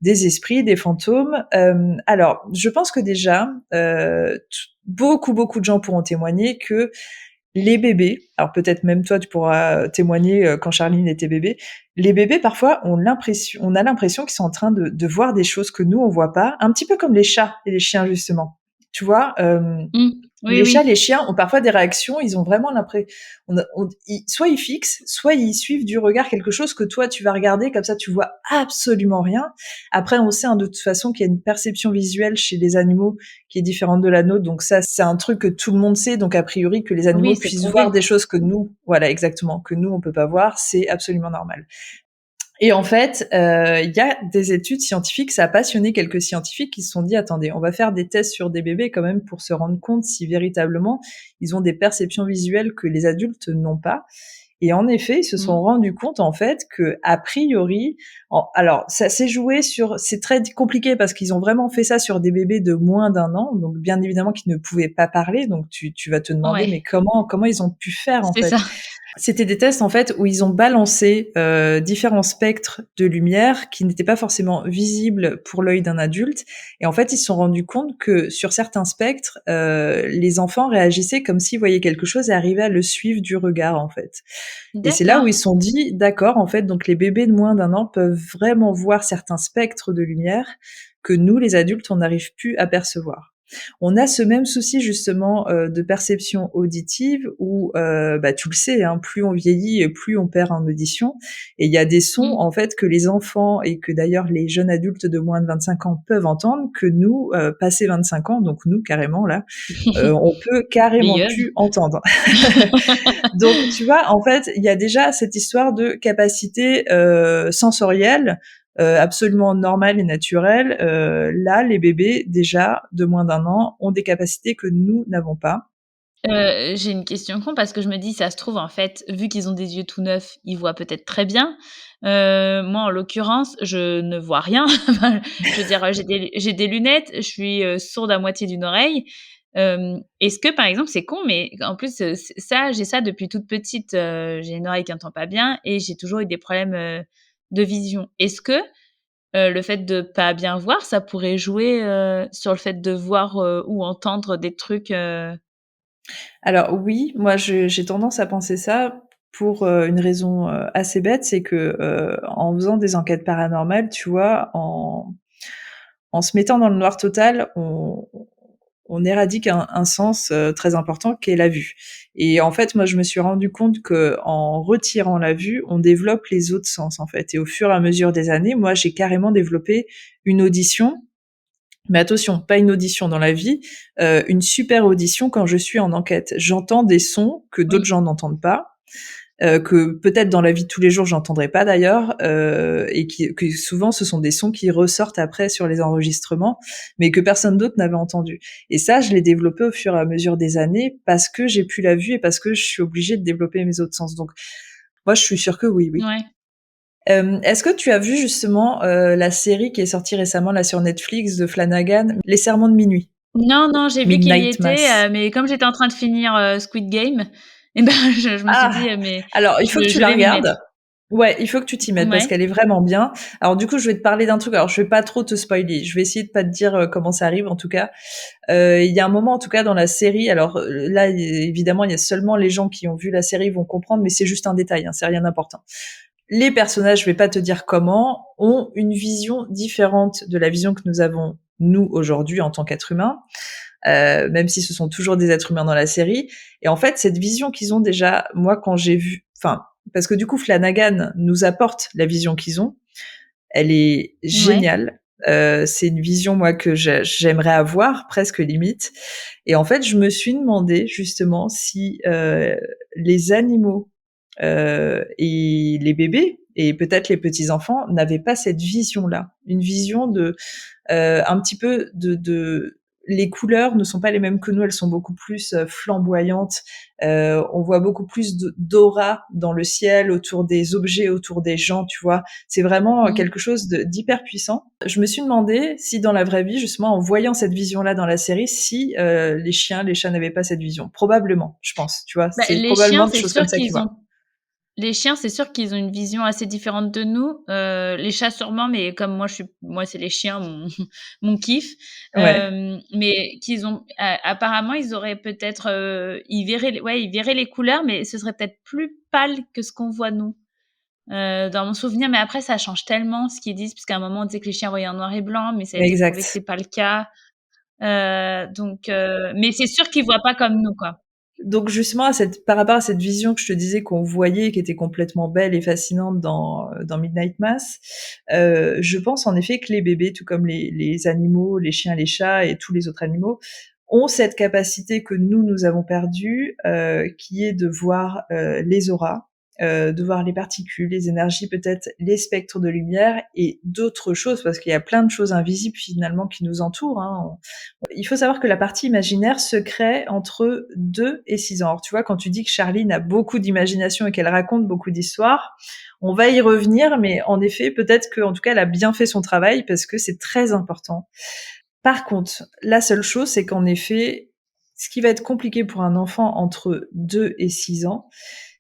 des esprits, des fantômes. Alors, je pense que déjà, beaucoup de gens pourront témoigner que les bébés, alors peut-être même toi tu pourras témoigner quand Charline était bébé, les bébés parfois on a l'impression qu'ils sont en train de voir des choses que nous on voit pas, un petit peu comme les chats et les chiens justement. Tu vois, Mmh. Oui, les chats, oui. les chiens ont parfois des réactions, ils ont vraiment l'impression, soit ils fixent, soit ils suivent du regard quelque chose que toi tu vas regarder, comme ça tu vois absolument rien. Après, on sait hein, de toute façon qu'il y a une perception visuelle chez les animaux qui est différente de la nôtre, donc ça c'est un truc que tout le monde sait, donc a priori que les Oui, animaux c'est puissent voir prouvé. des choses que nous, voilà exactement, que nous on peut pas voir, c'est absolument normal. Et en fait, il y a des études scientifiques, ça a passionné quelques scientifiques qui se sont dit: «Attendez, on va faire des tests sur des bébés quand même pour se rendre compte si véritablement ils ont des perceptions visuelles que les adultes n'ont pas». Et en effet, ils se Mmh. sont rendus compte en fait qu'à priori, alors ça s'est joué sur, c'est très compliqué parce qu'ils ont vraiment fait ça sur des bébés de moins d'un an, donc bien évidemment qu'ils ne pouvaient pas parler, donc tu vas te demander: Ouais, «Mais comment ils ont pu faire en c'est ça. fait?» C'était des tests en fait où ils ont balancé différents spectres de lumière qui n'étaient pas forcément visibles pour l'œil d'un adulte, et en fait ils se sont rendus compte que sur certains spectres, les enfants réagissaient comme s'ils voyaient quelque chose et arrivaient à le suivre du regard en fait. Et c'est là où D'accord. ils se sont dit: «D'accord, en fait, donc les bébés de moins d'un an peuvent vraiment voir certains spectres de lumière que nous, les adultes, on n'arrive plus à percevoir». On a ce même souci justement de perception auditive où, tu le sais, hein, plus on vieillit, plus on perd en audition. Et il y a des sons Mmh. en fait que les enfants et que d'ailleurs les jeunes adultes de moins de 25 ans peuvent entendre que nous, passé 25 ans, donc nous carrément là, on peut Les carrément yeux. plus entendre. Donc tu vois, en fait, il y a déjà cette histoire de capacité sensorielle absolument normale et naturelle. Là, les bébés déjà de moins d'1 an ont des capacités que nous n'avons pas. J'ai une question con parce que je me dis: «Ça se trouve, en fait, vu qu'ils ont des yeux tout neufs, ils voient peut-être très bien». Moi, en l'occurrence, je ne vois rien. Enfin, je veux dire, j'ai des lunettes, je suis, sourde à moitié d'une oreille. Est-ce que, par exemple, c'est con, mais en plus, j'ai ça depuis toute petite, j'ai une oreille qui entend pas bien et j'ai toujours eu des problèmes, de vision. Est-ce que, le fait de pas bien voir, ça pourrait jouer, sur le fait de voir, ou entendre des trucs, Alors oui, moi j'ai tendance à penser ça pour, une raison, assez bête, c'est que, en faisant des enquêtes paranormales, tu vois, en se mettant dans le noir total, on éradique un sens, très important qui est la vue. Et en fait, moi je me suis rendu compte que en retirant la vue, on développe les autres sens, en fait. Et au fur et à mesure des années, moi j'ai carrément développé une audition, mais attention, pas une audition dans la vie, une super audition quand je suis en enquête. J'entends des sons que d'autres oui. gens n'entendent pas, que peut-être dans la vie de tous les jours j'entendrai pas d'ailleurs, et que souvent ce sont des sons qui ressortent après sur les enregistrements, mais que personne d'autre n'avait entendu. Et ça, je l'ai développé au fur et à mesure des années parce que j'ai plus la vue et parce que je suis obligée de développer mes autres sens. Donc moi, je suis sûre que oui, oui. Ouais. Est-ce que tu as vu justement, la série qui est sortie récemment là sur Netflix de Flanagan, Les Sermons de minuit? Non, non, j'ai vu qu'il y Midnight était, Mass. mais comme j'étais en train de finir, Squid Game et ben, je me suis Ah! dit: «Mais Alors il faut que je tu je la vais m'y regardes. mettre». Ouais, il faut que tu t'y mettes parce Ouais, qu'elle est vraiment bien. Alors du coup, je vais te parler d'un truc. Alors je vais pas trop te spoiler. Je vais essayer de pas te dire comment ça arrive en tout cas. Il y a un moment en tout cas dans la série. Alors là, évidemment, il y a seulement les gens qui ont vu la série vont comprendre, mais c'est juste un détail. Hein, c'est rien d'important. Les personnages, je vais pas te dire comment, ont une vision différente de la vision que nous avons nous aujourd'hui en tant qu'êtres humains. Même si ce sont toujours des êtres humains dans la série. Et en fait, cette vision qu'ils ont déjà, moi, quand j'ai vu, enfin, parce que du coup, Flanagan nous apporte la vision qu'ils ont. Elle est ouais, géniale. C'est une vision, moi, que j'aimerais avoir, presque limite. Et en fait, je me suis demandé, justement, si les animaux et les bébés, et peut-être les petits-enfants, n'avaient pas cette vision-là. Une vision de un petit peu de les couleurs ne sont pas les mêmes que nous, elles sont beaucoup plus flamboyantes. On voit beaucoup plus d'aura dans le ciel, autour des objets, autour des gens, tu vois. C'est vraiment mmh. quelque chose d'hyper puissant. Je me suis demandé si dans la vraie vie, justement, en voyant cette vision-là dans la série, si les chiens, les chats n'avaient pas cette vision. Probablement, je pense, tu vois. Bah, C'est probablement des choses comme ça qu'ils voient. les chiens, c'est sûr qu'ils ont une vision assez différente de nous. Les chats sûrement, mais comme moi, c'est les chiens, mon mon kiff. Ouais, Mais qu'ils ont apparemment, ils auraient peut-être, ils verraient les couleurs, mais ce serait peut-être plus pâle que ce qu'on voit nous, dans mon souvenir. Mais après, ça change tellement ce qu'ils disent, parce qu'à un moment, on disait que les chiens voyaient en noir et blanc, mais ça a été prouvé que exact. c'est pas le cas. Mais c'est sûr qu'ils voient pas comme nous, quoi. Donc justement, par rapport à cette vision que je te disais qu'on voyait, qui était complètement belle et fascinante dans Midnight Mass, je pense en effet que les bébés, tout comme les animaux, les chiens, les chats et tous les autres animaux, ont cette capacité que nous avons perdue, qui est de voir les auras, de voir les particules, les énergies, peut-être les spectres de lumière et d'autres choses, parce qu'il y a plein de choses invisibles finalement qui nous entourent. Hein. Il faut savoir que la partie imaginaire se crée entre 2 et 6 ans. Alors, tu vois, quand tu dis que Charline a beaucoup d'imagination et qu'elle raconte beaucoup d'histoires, on va y revenir, mais en effet, peut-être qu'en tout cas, elle a bien fait son travail parce que c'est très important. Par contre, la seule chose, c'est qu'en effet, ce qui va être compliqué pour un enfant entre 2 et 6 ans,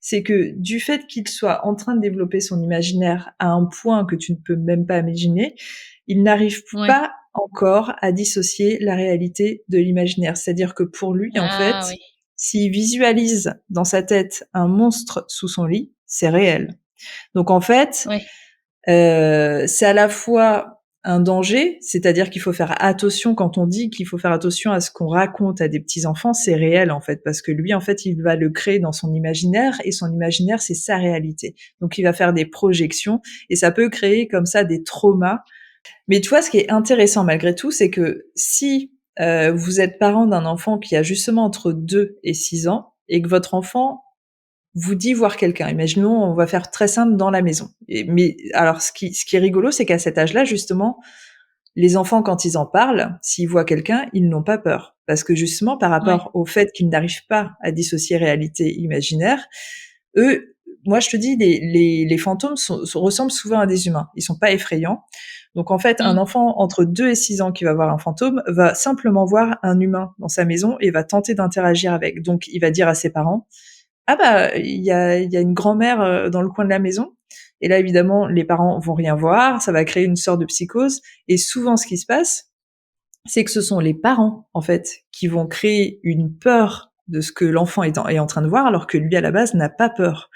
c'est que du fait qu'il soit en train de développer son imaginaire à un point que tu ne peux même pas imaginer, il n'arrive Ouais. pas encore à dissocier la réalité de l'imaginaire. C'est-à-dire que pour lui, en Ah fait, oui. s'il visualise dans sa tête un monstre sous son lit, c'est réel. Donc en fait, Ouais. c'est à la fois un danger, c'est-à-dire qu'il faut faire attention quand on dit qu'il faut faire attention à ce qu'on raconte à des petits-enfants, c'est réel en fait, parce que lui en fait il va le créer dans son imaginaire et son imaginaire c'est sa réalité. Donc il va faire des projections et ça peut créer comme ça des traumas. Mais tu vois, ce qui est intéressant malgré tout, c'est que si vous êtes parent d'un enfant qui a justement entre 2 et 6 ans et que votre enfant vous dit voir quelqu'un. Imaginons, on va faire très simple dans la maison. Mais alors, ce qui est rigolo, c'est qu'à cet âge-là, justement, les enfants, quand ils en parlent, s'ils voient quelqu'un, ils n'ont pas peur. Parce que justement, par Ouais. rapport au fait qu'ils n'arrivent pas à dissocier réalité et imaginaire, eux, moi je te dis, les fantômes ressemblent souvent à des humains. Ils sont pas effrayants. Donc en fait, un Mmh. enfant entre 2 et 6 ans qui va voir un fantôme va simplement voir un humain dans sa maison et va tenter d'interagir avec. Donc il va dire à ses parents, ah bah il y a une grand-mère dans le coin de la maison. Et là évidemment les parents vont rien voir, ça va créer une sorte de psychose. Et souvent ce qui se passe, c'est que ce sont les parents en fait qui vont créer une peur de ce que l'enfant est en train de voir, alors que lui à la base n'a pas peur.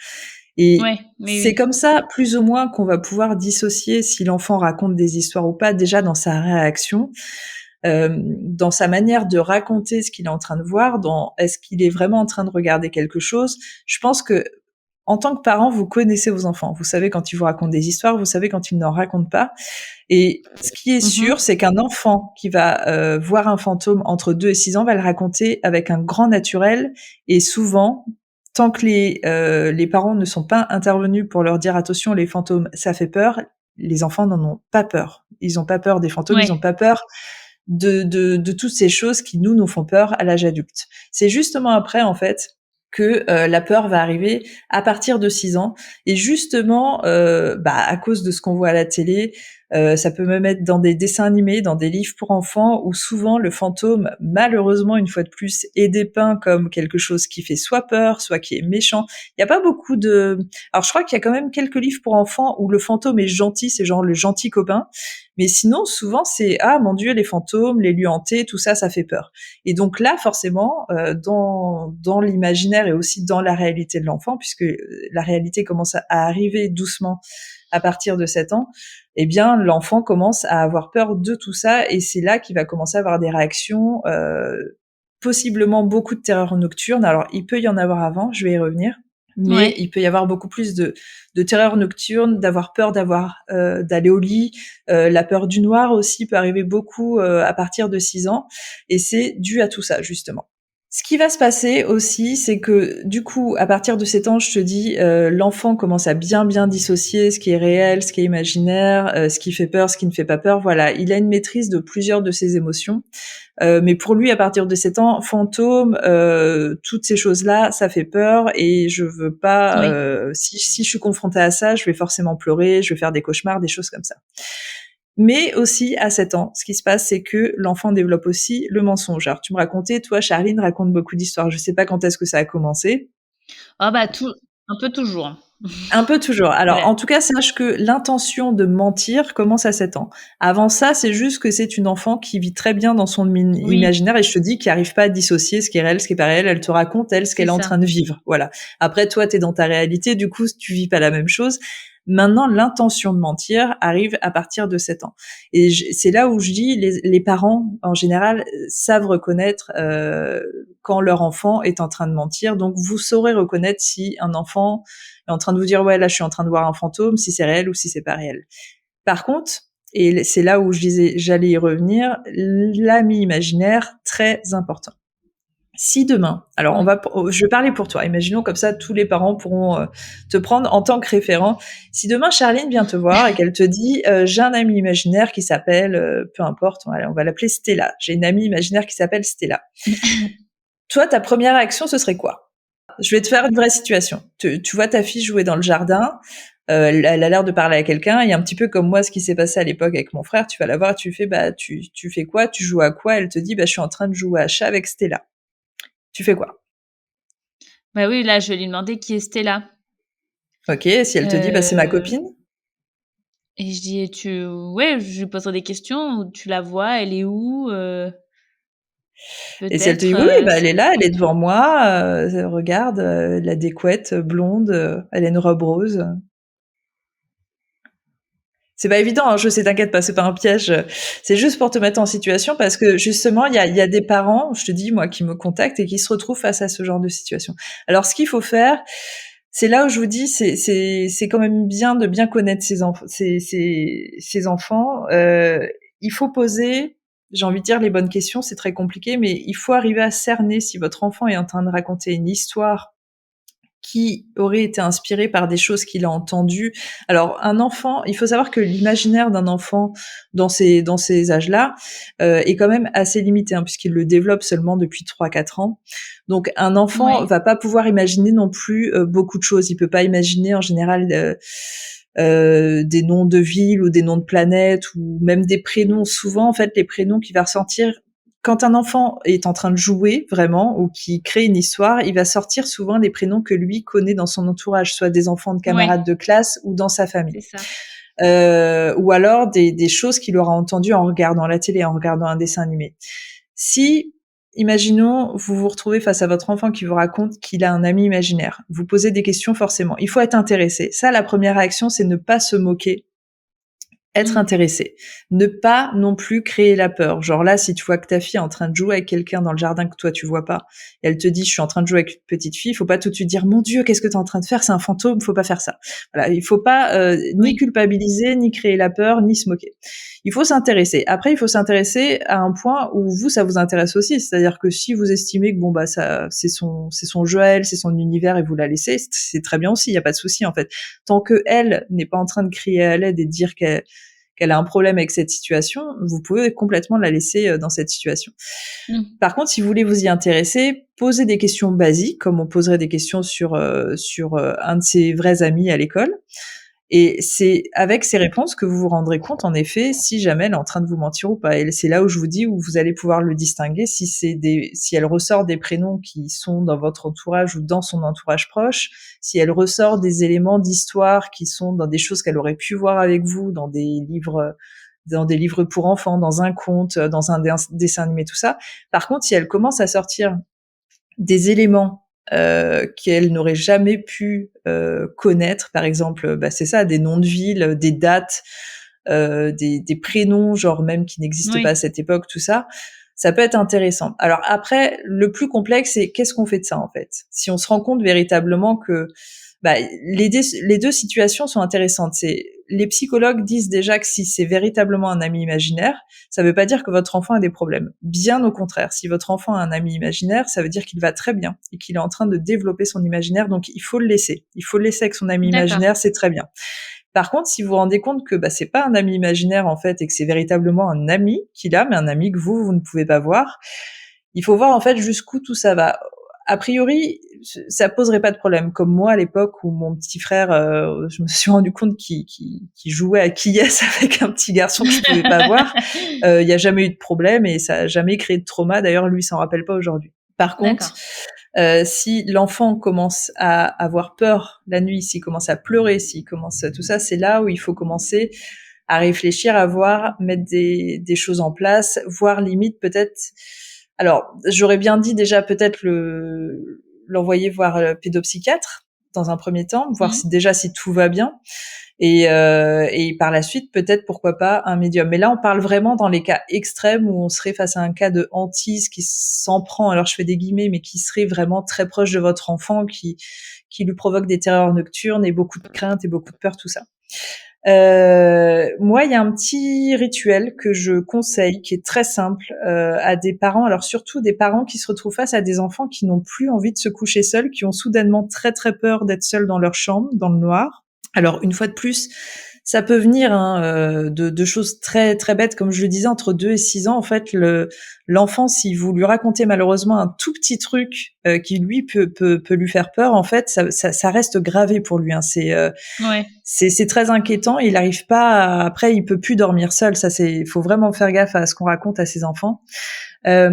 Et Ouais, oui, c'est oui. comme ça plus ou moins qu'on va pouvoir dissocier si l'enfant raconte des histoires ou pas, déjà dans sa réaction, dans sa manière de raconter ce qu'il est en train de voir, dans est-ce qu'il est vraiment en train de regarder quelque chose. Je pense que en tant que parent, vous connaissez vos enfants. Vous savez quand ils vous racontent des histoires, vous savez quand ils n'en racontent pas. Et ce qui est Mmh. sûr, c'est qu'un enfant qui va voir un fantôme entre 2 et 6 ans va le raconter avec un grand naturel. Et souvent, tant que les parents ne sont pas intervenus pour leur dire attention, les fantômes, ça fait peur, les enfants n'en ont pas peur. Ils n'ont pas peur des fantômes, ils n'ont Ouais. pas peur de toutes ces choses qui nous font peur à l'âge adulte. C'est justement après en fait que la peur va arriver à partir de 6 ans et justement à cause de ce qu'on voit à la télé, ça peut même être dans des dessins animés, dans des livres pour enfants où souvent le fantôme, malheureusement une fois de plus, est dépeint comme quelque chose qui fait soit peur, soit qui est méchant. Il y a pas beaucoup de alors je crois qu'il y a quand même quelques livres pour enfants où le fantôme est gentil, c'est genre le gentil copain, mais sinon, souvent, c'est ah mon Dieu, les fantômes, les lieux hantés, tout ça, ça fait peur. Et donc là, forcément, dans l'imaginaire et aussi dans la réalité de l'enfant, puisque la réalité commence à arriver doucement à partir de 7 ans, eh bien, l'enfant commence à avoir peur de tout ça, et c'est là qu'il va commencer à avoir des réactions, possiblement beaucoup de terreur nocturne. Alors, il peut y en avoir avant, je vais y revenir, mais Ouais. il peut y avoir beaucoup plus de terreur nocturne, d'avoir peur d'aller au lit. La peur du noir aussi peut arriver beaucoup à partir de 6 ans, et c'est dû à tout ça justement. Ce qui va se passer aussi, c'est que du coup, à partir de 7 ans, je te dis, l'enfant commence à bien dissocier ce qui est réel, ce qui est imaginaire, ce qui fait peur, ce qui ne fait pas peur. Voilà, il a une maîtrise de plusieurs de ses émotions. Mais pour lui, à partir de 7 ans, fantôme, toutes ces choses-là, ça fait peur et je veux pas. Oui. Si je suis confrontée à ça, je vais forcément pleurer, je vais faire des cauchemars, des choses comme ça. Mais aussi à 7 ans, ce qui se passe, c'est que l'enfant développe aussi le mensonge. Alors tu me racontais, toi, Charline raconte beaucoup d'histoires. Je sais pas quand est-ce que ça a commencé. Ah bah, tout un peu toujours, hein. Un peu toujours. Alors, Ouais. en tout cas, sache que l'intention de mentir commence à 7 ans. Avant ça, c'est juste que c'est une enfant qui vit très bien dans son Oui, imaginaire et je te dis qui arrive pas à dissocier ce qui est réel, ce qui est pas réel. Elle te raconte, elle, ce c'est qu'elle est en ça. train de vivre. Voilà. Après, toi, t'es dans ta réalité, du coup, tu vis pas la même chose. Maintenant, l'intention de mentir arrive à partir de 7 ans. Et c'est là où je dis, les parents, en général, savent reconnaître quand leur enfant est en train de mentir. Donc, vous saurez reconnaître si un enfant est en train de vous dire ouais là je suis en train de voir un fantôme, si c'est réel ou si c'est pas réel. Par contre, et c'est là où je disais j'allais y revenir, l'ami imaginaire très important. Si demain, alors Ouais. je vais parler pour toi, imaginons comme ça tous les parents pourront te prendre en tant que référent. Si demain Charline vient te voir et qu'elle te dit j'ai un ami imaginaire qui s'appelle, peu importe, on va l'appeler Stella, j'ai une amie imaginaire qui s'appelle Stella. Toi, ta première réaction, ce serait quoi? Je vais te faire une vraie situation. Tu vois ta fille jouer dans le jardin, elle a l'air de parler à quelqu'un, et un petit peu comme moi, ce qui s'est passé à l'époque avec mon frère, tu vas la voir, tu fais, bah, tu fais quoi? Tu joues à quoi? Elle te dit, bah, je suis en train de jouer à chat avec Stella. Tu fais quoi? Bah, oui, là, je vais lui demander qui est Stella. Ok, si elle te dit, bah, c'est ma Heu copine. et je dis: «Et tu» ouais, je lui poserai des questions: «Où tu la vois? Elle est où?» Et si elle te dit, peut-être, oui, oui, bah, elle si est là, elle est devant moi, regarde, elle a des couettes blondes, elle a une robe rose. C'est pas évident, hein, je sais, t'inquiète pas, c'est pas un piège. C'est juste pour te mettre en situation parce que justement, il y a des parents, je te dis, moi, qui me contactent et qui se retrouvent face à ce genre de situation. Alors, ce qu'il faut faire, c'est là où je vous dis, c'est quand même bien de bien connaître ses enfants. Il faut poser, j'ai envie de dire, les bonnes questions. C'est très compliqué, mais il faut arriver à cerner si votre enfant est en train de raconter une histoire qui aurait été inspiré par des choses qu'il a entendues. Alors, un enfant, il faut savoir que l'imaginaire d'un enfant dans ces âges-là est quand même assez limité, hein, puisqu'il le développe seulement depuis 3-4 ans. Donc, un enfant Ouais, va pas pouvoir imaginer non plus beaucoup de choses. Il peut pas imaginer en général des noms de villes ou des noms de planètes ou même des prénoms. Souvent, en fait, les prénoms qu'il va ressortir quand un enfant est en train de jouer vraiment ou qui crée une histoire, il va sortir souvent les prénoms que lui connaît dans son entourage, soit des enfants de ouais, camarades de classe ou dans sa famille. c'est ça. Ou alors des choses qu'il aura entendues en regardant la télé, en regardant un dessin animé. Si, imaginons, vous vous retrouvez face à votre enfant qui vous raconte qu'il a un ami imaginaire, vous posez des questions forcément. Il faut être intéressé. Ça, la première réaction, c'est ne pas se moquer, être Mmh. intéressé. Ne pas non plus créer la peur. Genre là, si tu vois que ta fille est en train de jouer avec quelqu'un dans le jardin que toi tu vois pas, et elle te dit je suis en train de jouer avec une petite fille, il faut pas tout de suite dire mon Dieu, qu'est-ce que tu es en train de faire, c'est un fantôme, faut pas faire ça. Voilà, il faut pas ni Oui, culpabiliser, ni créer la peur, ni se moquer. Il faut s'intéresser. Après, il faut s'intéresser à un point où vous ça vous intéresse aussi, c'est-à-dire que si vous estimez que bon bah ça c'est son jeu à elle, c'est son univers et vous la laissez, c'est très bien aussi, il y a pas de souci en fait. Tant que elle n'est pas en train de crier à l'aide et de dire qu'elle a un problème avec cette situation, vous pouvez complètement la laisser dans cette situation. mmh, Par contre, si vous voulez vous y intéresser, posez des questions basiques, comme on poserait des questions sur un de ses vrais amis à l'école. Et c'est avec ces réponses que vous vous rendrez compte, en effet, si jamais elle est en train de vous mentir ou pas. Et c'est là où je vous dis où vous allez pouvoir le distinguer si elle ressort des prénoms qui sont dans votre entourage ou dans son entourage proche, si elle ressort des éléments d'histoire qui sont dans des choses qu'elle aurait pu voir avec vous, dans des livres pour enfants, dans un conte, dans un dessin animé, tout ça. Par contre, si elle commence à sortir des éléments qu'elle n'aurait jamais pu connaître, par exemple, bah, c'est ça, des noms de villes, des dates, des prénoms, genre même qui n'existent pas à oui, cette époque, tout ça, ça peut être intéressant. Alors après, le plus complexe, c'est qu'est-ce qu'on fait de ça en fait? Si on se rend compte véritablement que bah, les deux situations sont intéressantes. Les psychologues disent déjà que si c'est véritablement un ami imaginaire, ça ne veut pas dire que votre enfant a des problèmes. Bien au contraire, si votre enfant a un ami imaginaire, ça veut dire qu'il va très bien et qu'il est en train de développer son imaginaire, donc il faut le laisser. Il faut le laisser avec son ami d'accord. imaginaire, c'est très bien. Par contre, si vous vous rendez compte que bah, c'est pas un ami imaginaire en fait et que c'est véritablement un ami qu'il a, mais un ami que vous ne pouvez pas voir, il faut voir en fait jusqu'où tout ça va. A priori, ça poserait pas de problème. Comme moi à l'époque où mon petit frère, je me suis rendu compte qu'il jouait à qui est avec un petit garçon que je pouvais pas voir. Il y a jamais eu de problème et ça a jamais créé de trauma. D'ailleurs, lui s'en rappelle pas aujourd'hui. Par contre, D'accord. si l'enfant commence à avoir peur la nuit, s'il commence à pleurer, s'il commence tout ça, c'est là où il faut commencer à réfléchir, à voir, mettre des choses en place, voire limite peut-être. Alors, j'aurais bien dit déjà peut-être l'envoyer voir le pédopsychiatre dans un premier temps, voir Mmh. si tout va bien. Et par la suite, peut-être, pourquoi pas, un médium. Mais là, on parle vraiment dans les cas extrêmes où on serait face à un cas de hantise qui s'en prend, alors je fais des guillemets, mais qui serait vraiment très proche de votre enfant, qui lui provoque des terreurs nocturnes et beaucoup de crainte et beaucoup de peur, tout ça. Moi, il y a un petit rituel que je conseille, qui est très simple, à des parents, alors surtout des parents qui se retrouvent face à des enfants qui n'ont plus envie de se coucher seuls, qui ont soudainement très très peur d'être seuls dans leur chambre, dans le noir. Alors une fois de plus, ça peut venir de choses très très bêtes, comme je le disais, entre 2 et 6 ans. En fait, l'enfant, si vous lui racontez malheureusement un tout petit truc qui lui peut lui faire peur, en fait, ça reste gravé pour lui. Hein. Ouais, C'est très inquiétant. Il n'arrive pas. Après, il peut plus dormir seul. Il faut vraiment faire gaffe à ce qu'on raconte à ses enfants. Euh,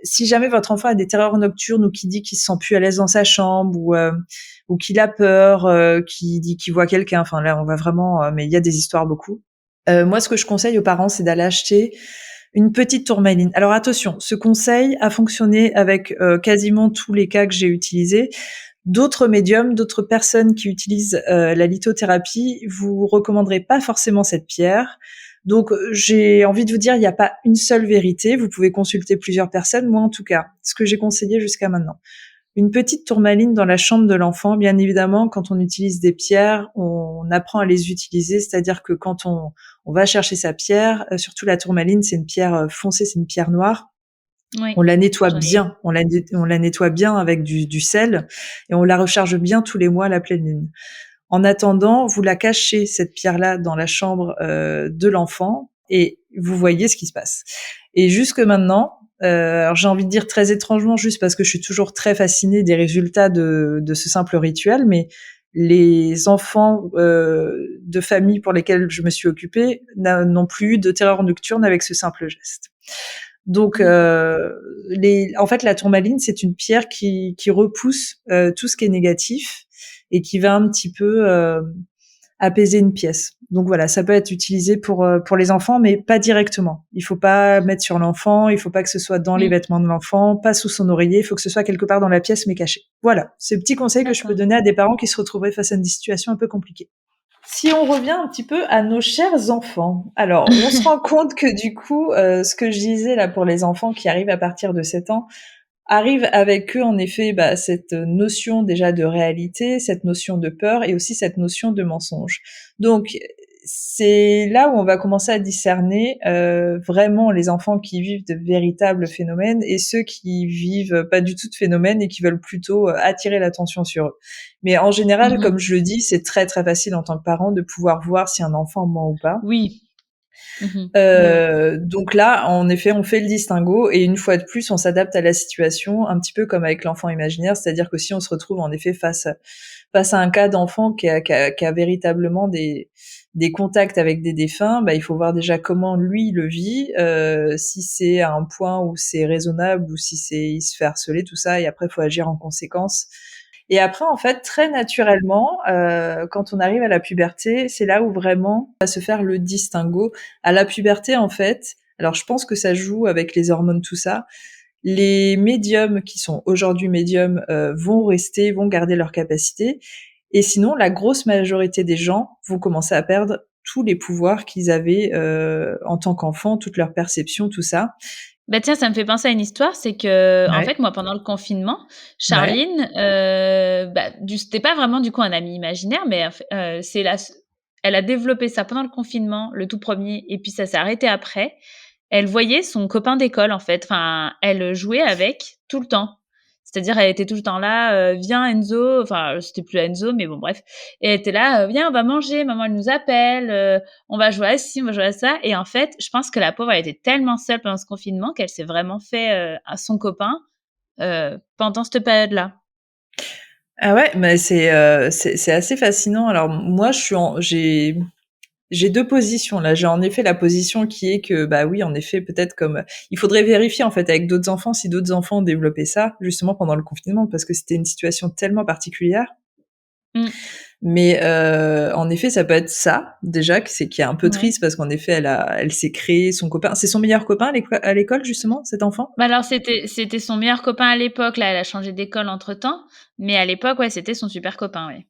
si jamais votre enfant a des terreurs nocturnes ou qui dit qu'il se sent plus à l'aise dans sa chambre ou qu'il a peur, qu'il dit qu'il voit quelqu'un, enfin là on va vraiment, mais il y a des histoires beaucoup. Moi, ce que je conseille aux parents, c'est d'aller acheter une petite tourmaline. Alors attention, ce conseil a fonctionné avec quasiment tous les cas que j'ai utilisés. D'autres médiums, d'autres personnes qui utilisent la lithothérapie vous recommanderaient pas forcément cette pierre. Donc j'ai envie de vous dire, il n'y a pas une seule vérité. Vous pouvez consulter plusieurs personnes. Moi, en tout cas, ce que j'ai conseillé jusqu'à maintenant. Une petite tourmaline dans la chambre de l'enfant. Bien évidemment, quand on utilise des pierres, on apprend à les utiliser. C'est-à-dire que quand on va chercher sa pierre, surtout la tourmaline, c'est une pierre foncée, c'est une pierre noire. Oui, On la nettoie j'en ai. bien, on la nettoie bien avec du sel et on la recharge bien tous les mois à la pleine lune. En attendant, vous la cachez, cette pierre-là, dans la chambre de l'enfant et vous voyez ce qui se passe. Et jusque maintenant, alors j'ai envie de dire très étrangement, juste parce que je suis toujours très fascinée des résultats de ce simple rituel, mais les enfants de familles pour lesquels je me suis occupée n'ont plus eu de terreur nocturne avec ce simple geste. Donc, en fait, la tourmaline, c'est une pierre qui repousse tout ce qui est négatif et qui va un petit peu apaiser une pièce. Donc voilà, ça peut être utilisé pour les enfants, mais pas directement. Il faut pas mettre sur l'enfant, il faut pas que ce soit dans les Mmh. vêtements de l'enfant, pas sous son oreiller, il faut que ce soit quelque part dans la pièce, mais caché. Voilà, c'est le petit conseil que je peux D'accord. donner à des parents qui se retrouveraient face à une situation un peu compliquée. Si on revient un petit peu à nos chers enfants, alors on se rend compte que du coup, ce que je disais là pour les enfants qui arrivent à partir de 7 ans, arrivent avec eux en effet cette notion déjà de réalité, cette notion de peur et aussi cette notion de mensonge. Donc c'est là où on va commencer à discerner vraiment les enfants qui vivent de véritables phénomènes et ceux qui vivent pas du tout de phénomènes et qui veulent plutôt attirer l'attention sur eux. Mais en général, Mmh. comme je le dis, c'est très très facile en tant que parent de pouvoir voir si un enfant ment ou pas. Oui. Mmh. Oui, oui. Donc là, en effet, on fait le distinguo et une fois de plus, on s'adapte à la situation, un petit peu comme avec l'enfant imaginaire, c'est-à-dire que si on se retrouve en effet face à un cas d'enfant qui a véritablement des contacts avec des défunts, il faut voir déjà comment lui il le vit, si c'est à un point où c'est raisonnable ou si il se fait harceler, tout ça, et après il faut agir en conséquence. Et après, en fait, très naturellement, quand on arrive à la puberté, c'est là où vraiment va se faire le distinguo. À la puberté, en fait, alors je pense que ça joue avec les hormones, tout ça. Les médiums qui sont aujourd'hui médiums vont garder leur capacité. Et sinon, la grosse majorité des gens vont commencer à perdre tous les pouvoirs qu'ils avaient en tant qu'enfants, toute leur perception, tout ça. Bah, tiens, ça me fait penser à une histoire, c'est qu'en Ouais, fait, moi, pendant le confinement, ouais, Charline, c'était pas vraiment, du coup, un ami imaginaire, mais en fait, c'est la s elle a développé ça pendant le confinement, le tout premier, et puis ça s'est arrêté après. Elle voyait son copain d'école, en fait, enfin, elle jouait avec tout le temps. C'est-à-dire, elle était tout le temps là, «Viens Enzo», enfin, c'était plus Enzo, mais bon, bref. Et elle était là, «Viens, on va manger, maman, elle nous appelle, on va jouer à ci, on va jouer à ça». Et en fait, je pense que la pauvre, elle était tellement seule pendant ce confinement qu'elle s'est vraiment fait, à son copain, pendant cette période-là. ah ouais, mais c'est assez fascinant. Alors moi, j'ai 2 positions là. J'ai en effet la position qui est que, bah oui, en effet, peut-être comme il faudrait vérifier en fait avec d'autres enfants si d'autres enfants ont développé ça, justement pendant le confinement, parce que c'était une situation tellement particulière. Mmh. Mais en effet, ça peut être ça, déjà, qui est un peu Ouais. triste parce qu'en effet, elle s'est créée son copain. C'est son meilleur copain à l'école justement, cet enfant? Bah, alors c'était son meilleur copain à l'époque, là, elle a changé d'école entre-temps, mais à l'époque, ouais, c'était son super copain, ouais.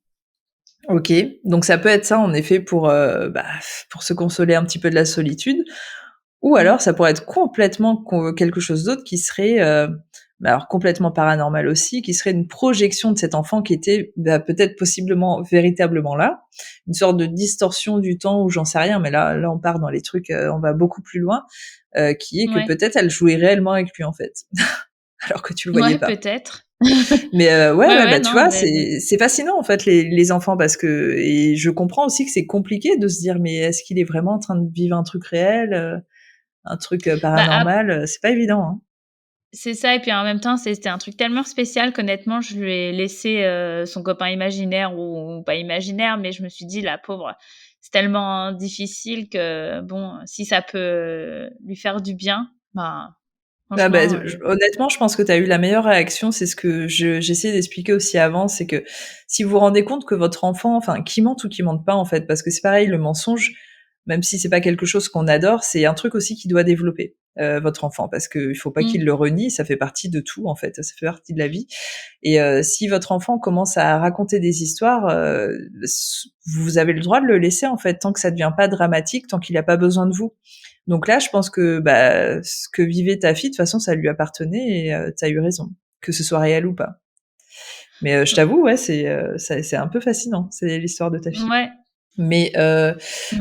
OK, donc ça peut être ça en effet pour se consoler un petit peu de la solitude. Ou Mmh. alors ça pourrait être complètement quelque chose d'autre qui serait, alors complètement paranormal aussi, qui serait une projection de cet enfant qui était, peut-être possiblement véritablement là. Une sorte de distorsion du temps ou j'en sais rien, mais là on part dans les trucs, on va beaucoup plus loin, qui est que Ouais. peut-être elle jouait réellement avec lui en fait, alors que tu le voyais Ouais, pas. peut-être. Mais ouais, Ouais, ouais, ouais, tu non, vois, mais c'est fascinant en fait les enfants parce que et je comprends aussi que c'est compliqué de se dire: «Mais est-ce qu'il est vraiment en train de vivre un truc réel, un truc, bah, ap paranormal?» C'est pas évident, hein. c'est ça, et puis en même temps, c'était un truc tellement spécial qu'honnêtement, je lui ai laissé, son copain imaginaire ou pas imaginaire, mais je me suis dit: «La pauvre, c'est tellement difficile que bon, si ça peut lui faire du bien, ben, Ah bah, franchement, je honnêtement, je pense que tu as eu la meilleure réaction. C'est ce que j'essayais d'expliquer aussi avant, c'est que si vous vous rendez compte que votre enfant, enfin, qu'il mente ou qu'il mente pas, en fait, parce que c'est pareil, le mensonge, même si c'est pas quelque chose qu'on adore, c'est un truc aussi qu'il doit développer. votre enfant, parce qu'il faut pas Mmh. qu'il le renie, ça fait partie de tout en fait, ça fait partie de la vie. Et si votre enfant commence à raconter des histoires, vous avez le droit de le laisser en fait, tant que ça devient pas dramatique, tant qu'il a pas besoin de vous. Donc là, je pense que ce que vivait ta fille, de toute façon, ça lui appartenait et tu as eu raison, que ce soit réel ou pas. Mais je t'avoue, ouais, c'est un peu fascinant, c'est l'histoire de ta fille. Ouais, Mais ouais.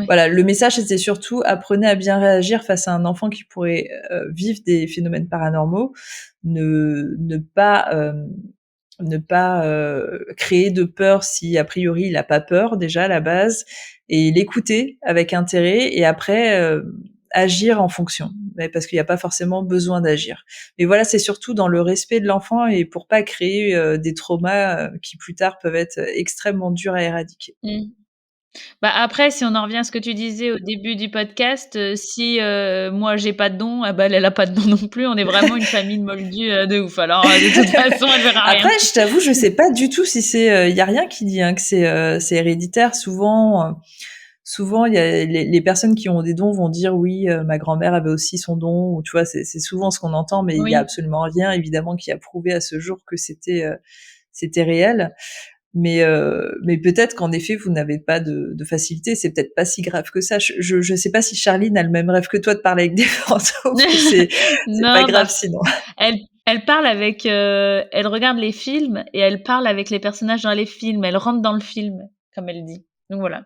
voilà, le message c'était surtout apprenez à bien réagir face à un enfant qui pourrait vivre des phénomènes paranormaux, ne pas créer de peur si a priori il a pas peur déjà à la base, et l'écouter avec intérêt, et après agir en fonction, mais parce qu'il n'y a pas forcément besoin d'agir. Mais voilà, c'est surtout dans le respect de l'enfant et pour pas créer des traumas qui plus tard peuvent être extrêmement durs à éradiquer. Mmh. Bah, après, si on en revient à ce que tu disais au début du podcast, si, moi j'ai pas de don, ah bah, elle a pas de don non plus. On est vraiment une famille de moldus, de ouf. Alors, de toute façon, elle verra Après, rien. je t'avoue, je sais pas du tout si c'est, y a rien qui dit hein, que c'est héréditaire. Souvent, il y a les personnes qui ont des dons vont dire oui, ma grand-mère avait aussi son don, ou tu vois, c'est souvent ce qu'on entend, mais il y a Oui. absolument rien évidemment qui a prouvé à ce jour que c'était réel. Mais peut-être qu'en effet vous n'avez pas de facilité, c'est peut-être pas si grave que ça. Je sais pas si Charline a le même rêve que toi de parler avec des fantômes, mais c'est pas Non, bah, grave sinon. elle parle avec, elle regarde les films et elle parle avec les personnages dans les films. Elle rentre dans le film, comme elle dit. Donc voilà,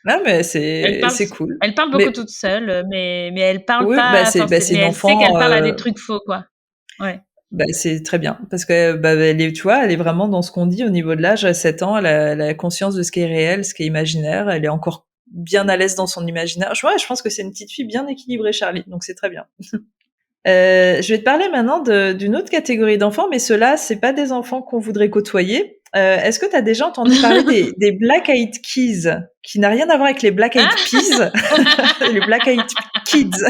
Non mais elle parle c'est cool. elle parle beaucoup Mais toute seule, mais elle parle oui, pas c'est mais une elle sait enfant. qu'elle parle à des trucs faux, quoi. Ouais. C'est très bien parce que elle est, tu vois, elle est vraiment dans ce qu'on dit au niveau de l'âge. À 7 ans, elle a conscience de ce qui est réel, ce qui est imaginaire. Elle est encore bien à l'aise dans son imaginaire. Je pense que c'est une petite fille bien équilibrée, Charlie. Donc c'est très bien. Je vais te parler maintenant d'une autre catégorie d'enfants, mais ceux-là, c'est pas des enfants qu'on voudrait côtoyer. Est-ce que tu as déjà entendu parler des Black Eyed Kids, qui n'a rien à voir avec les Black Eyed Peas, les Black Eyed Kids?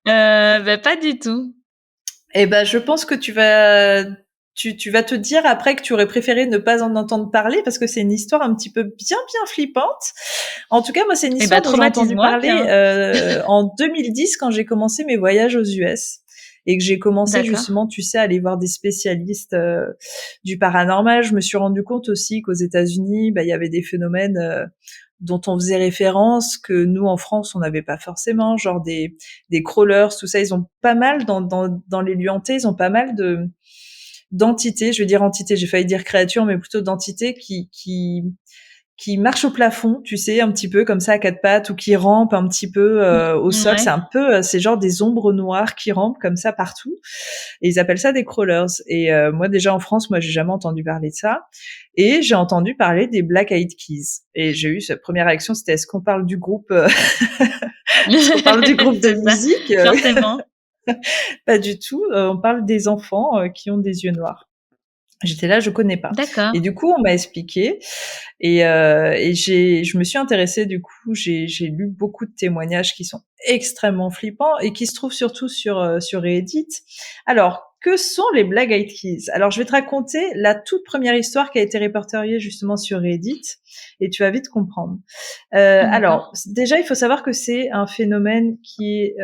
Bah, pas du tout. Eh ben, je pense que tu vas te dire après que tu aurais préféré ne pas en entendre parler, parce que c'est une histoire un petit peu bien flippante. En tout cas, moi, c'est une Eh bah, histoire dont j'ai entendu traumatise-moi, parler tiens. en 2010 quand j'ai commencé mes voyages aux US et que j'ai commencé D'accord. justement, tu sais, à aller voir des spécialistes du paranormal. Je me suis rendu compte aussi qu'aux États-Unis, il y avait des phénomènes dont on faisait référence, que nous en France on n'avait pas forcément, genre des crawlers, tout ça. Ils ont pas mal dans les lieux hantés, ils ont pas mal de d'entités, je veux dire entités, j'ai failli dire créatures, mais plutôt d'entités qui marchent au plafond, tu sais, un petit peu comme ça à quatre pattes, ou qui rampent un petit peu au sol. C'est Ouais. un peu, c'est genre des ombres noires qui rampent comme ça partout. Et ils appellent ça des crawlers. Et moi déjà en France, moi j'ai jamais entendu parler de ça. Et j'ai entendu parler des Black Eyed Keys. Et j'ai eu cette première réaction, c'était est-ce qu'on parle du groupe, est-ce qu'on parle du groupe de C'est ça, musique? forcément. Pas du tout. On parle des enfants qui ont des yeux noirs. J'étais là, je connais pas. D'accord. Et du coup, on m'a expliqué, et je me suis intéressée. Du coup, j'ai lu beaucoup de témoignages qui sont extrêmement flippants et qui se trouvent surtout sur Reddit. Alors, que sont les Black Eyed Keys? Alors, je vais te raconter la toute première histoire qui a été répertoriée justement sur Reddit, et tu vas vite comprendre. D'accord. Alors, déjà, il faut savoir que c'est un phénomène qui est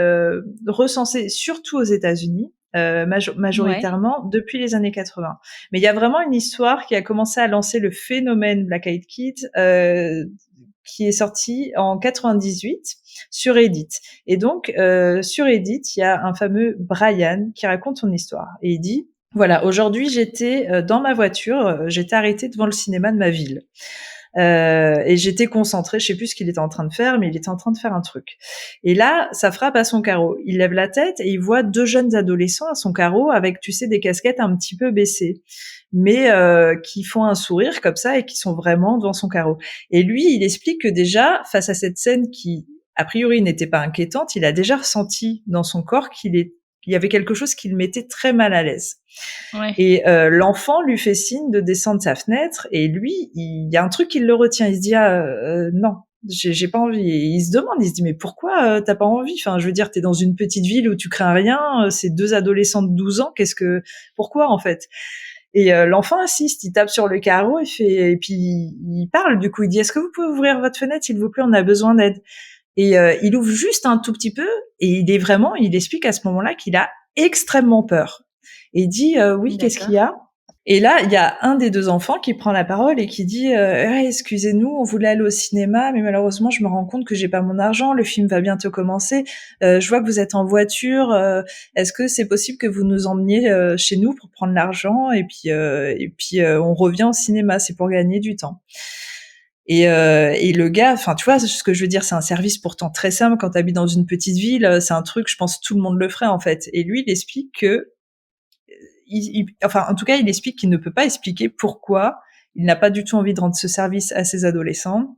recensé surtout aux États-Unis, Ouais. majoritairement depuis les années 80. Mais il y a vraiment une histoire qui a commencé à lancer le phénomène Black Eyed Kids, qui est sorti en 98 sur Reddit. Et donc, sur Reddit, il y a un fameux Brian qui raconte son histoire. Et il dit, voilà, aujourd'hui, j'étais dans ma voiture, j'étais arrêté devant le cinéma de ma ville. Et j'étais concentrée, je sais plus ce qu'il était en train de faire, mais il était en train de faire un truc. Et là, ça frappe à son carreau. Il lève la tête et il voit deux jeunes adolescents à son carreau avec, tu sais, des casquettes un petit peu baissées, mais qui font un sourire comme ça et qui sont vraiment devant son carreau. Et lui, il explique que déjà, face à cette scène qui, a priori, n'était pas inquiétante, il a déjà ressenti dans son corps il y avait quelque chose qui le mettait très mal à l'aise. Ouais. Et l'enfant lui fait signe de descendre de sa fenêtre, et lui, il y a un truc qui le retient. Il se dit non, j'ai pas envie. Et il se demande, il se dit mais pourquoi t'as pas envie? Enfin, je veux dire, t'es dans une petite ville où tu crains rien. C'est deux adolescents de 12 ans. Pourquoi en fait? Et l'enfant insiste, il tape sur le carreau, et puis il parle. Du coup, il dit est-ce que vous pouvez ouvrir votre fenêtre, s'il vous plaît? On a besoin d'aide. Et il ouvre juste un tout petit peu, Et il explique à ce moment-là qu'il a extrêmement peur. Et il dit, oui, qu'est-ce qu'il D'accord. y a? Et là, il y a un des 2 enfants qui prend la parole et qui dit, «Ah, excusez-nous, on voulait aller au cinéma, mais malheureusement, je me rends compte que j'ai pas mon argent. Le film va bientôt commencer. Je vois que vous êtes en voiture. Est-ce que c'est possible que vous nous emmeniez chez nous pour prendre l'argent et puis on revient au cinéma. C'est pour gagner du temps.» Et le gars, enfin, tu vois, ce que je veux dire, c'est un service pourtant très simple quand tu habites dans une petite ville. C'est un truc, je pense, tout le monde le ferait en fait. Et lui, il explique que enfin, en tout cas, il explique qu'il ne peut pas expliquer pourquoi il n'a pas du tout envie de rendre ce service à ses adolescents.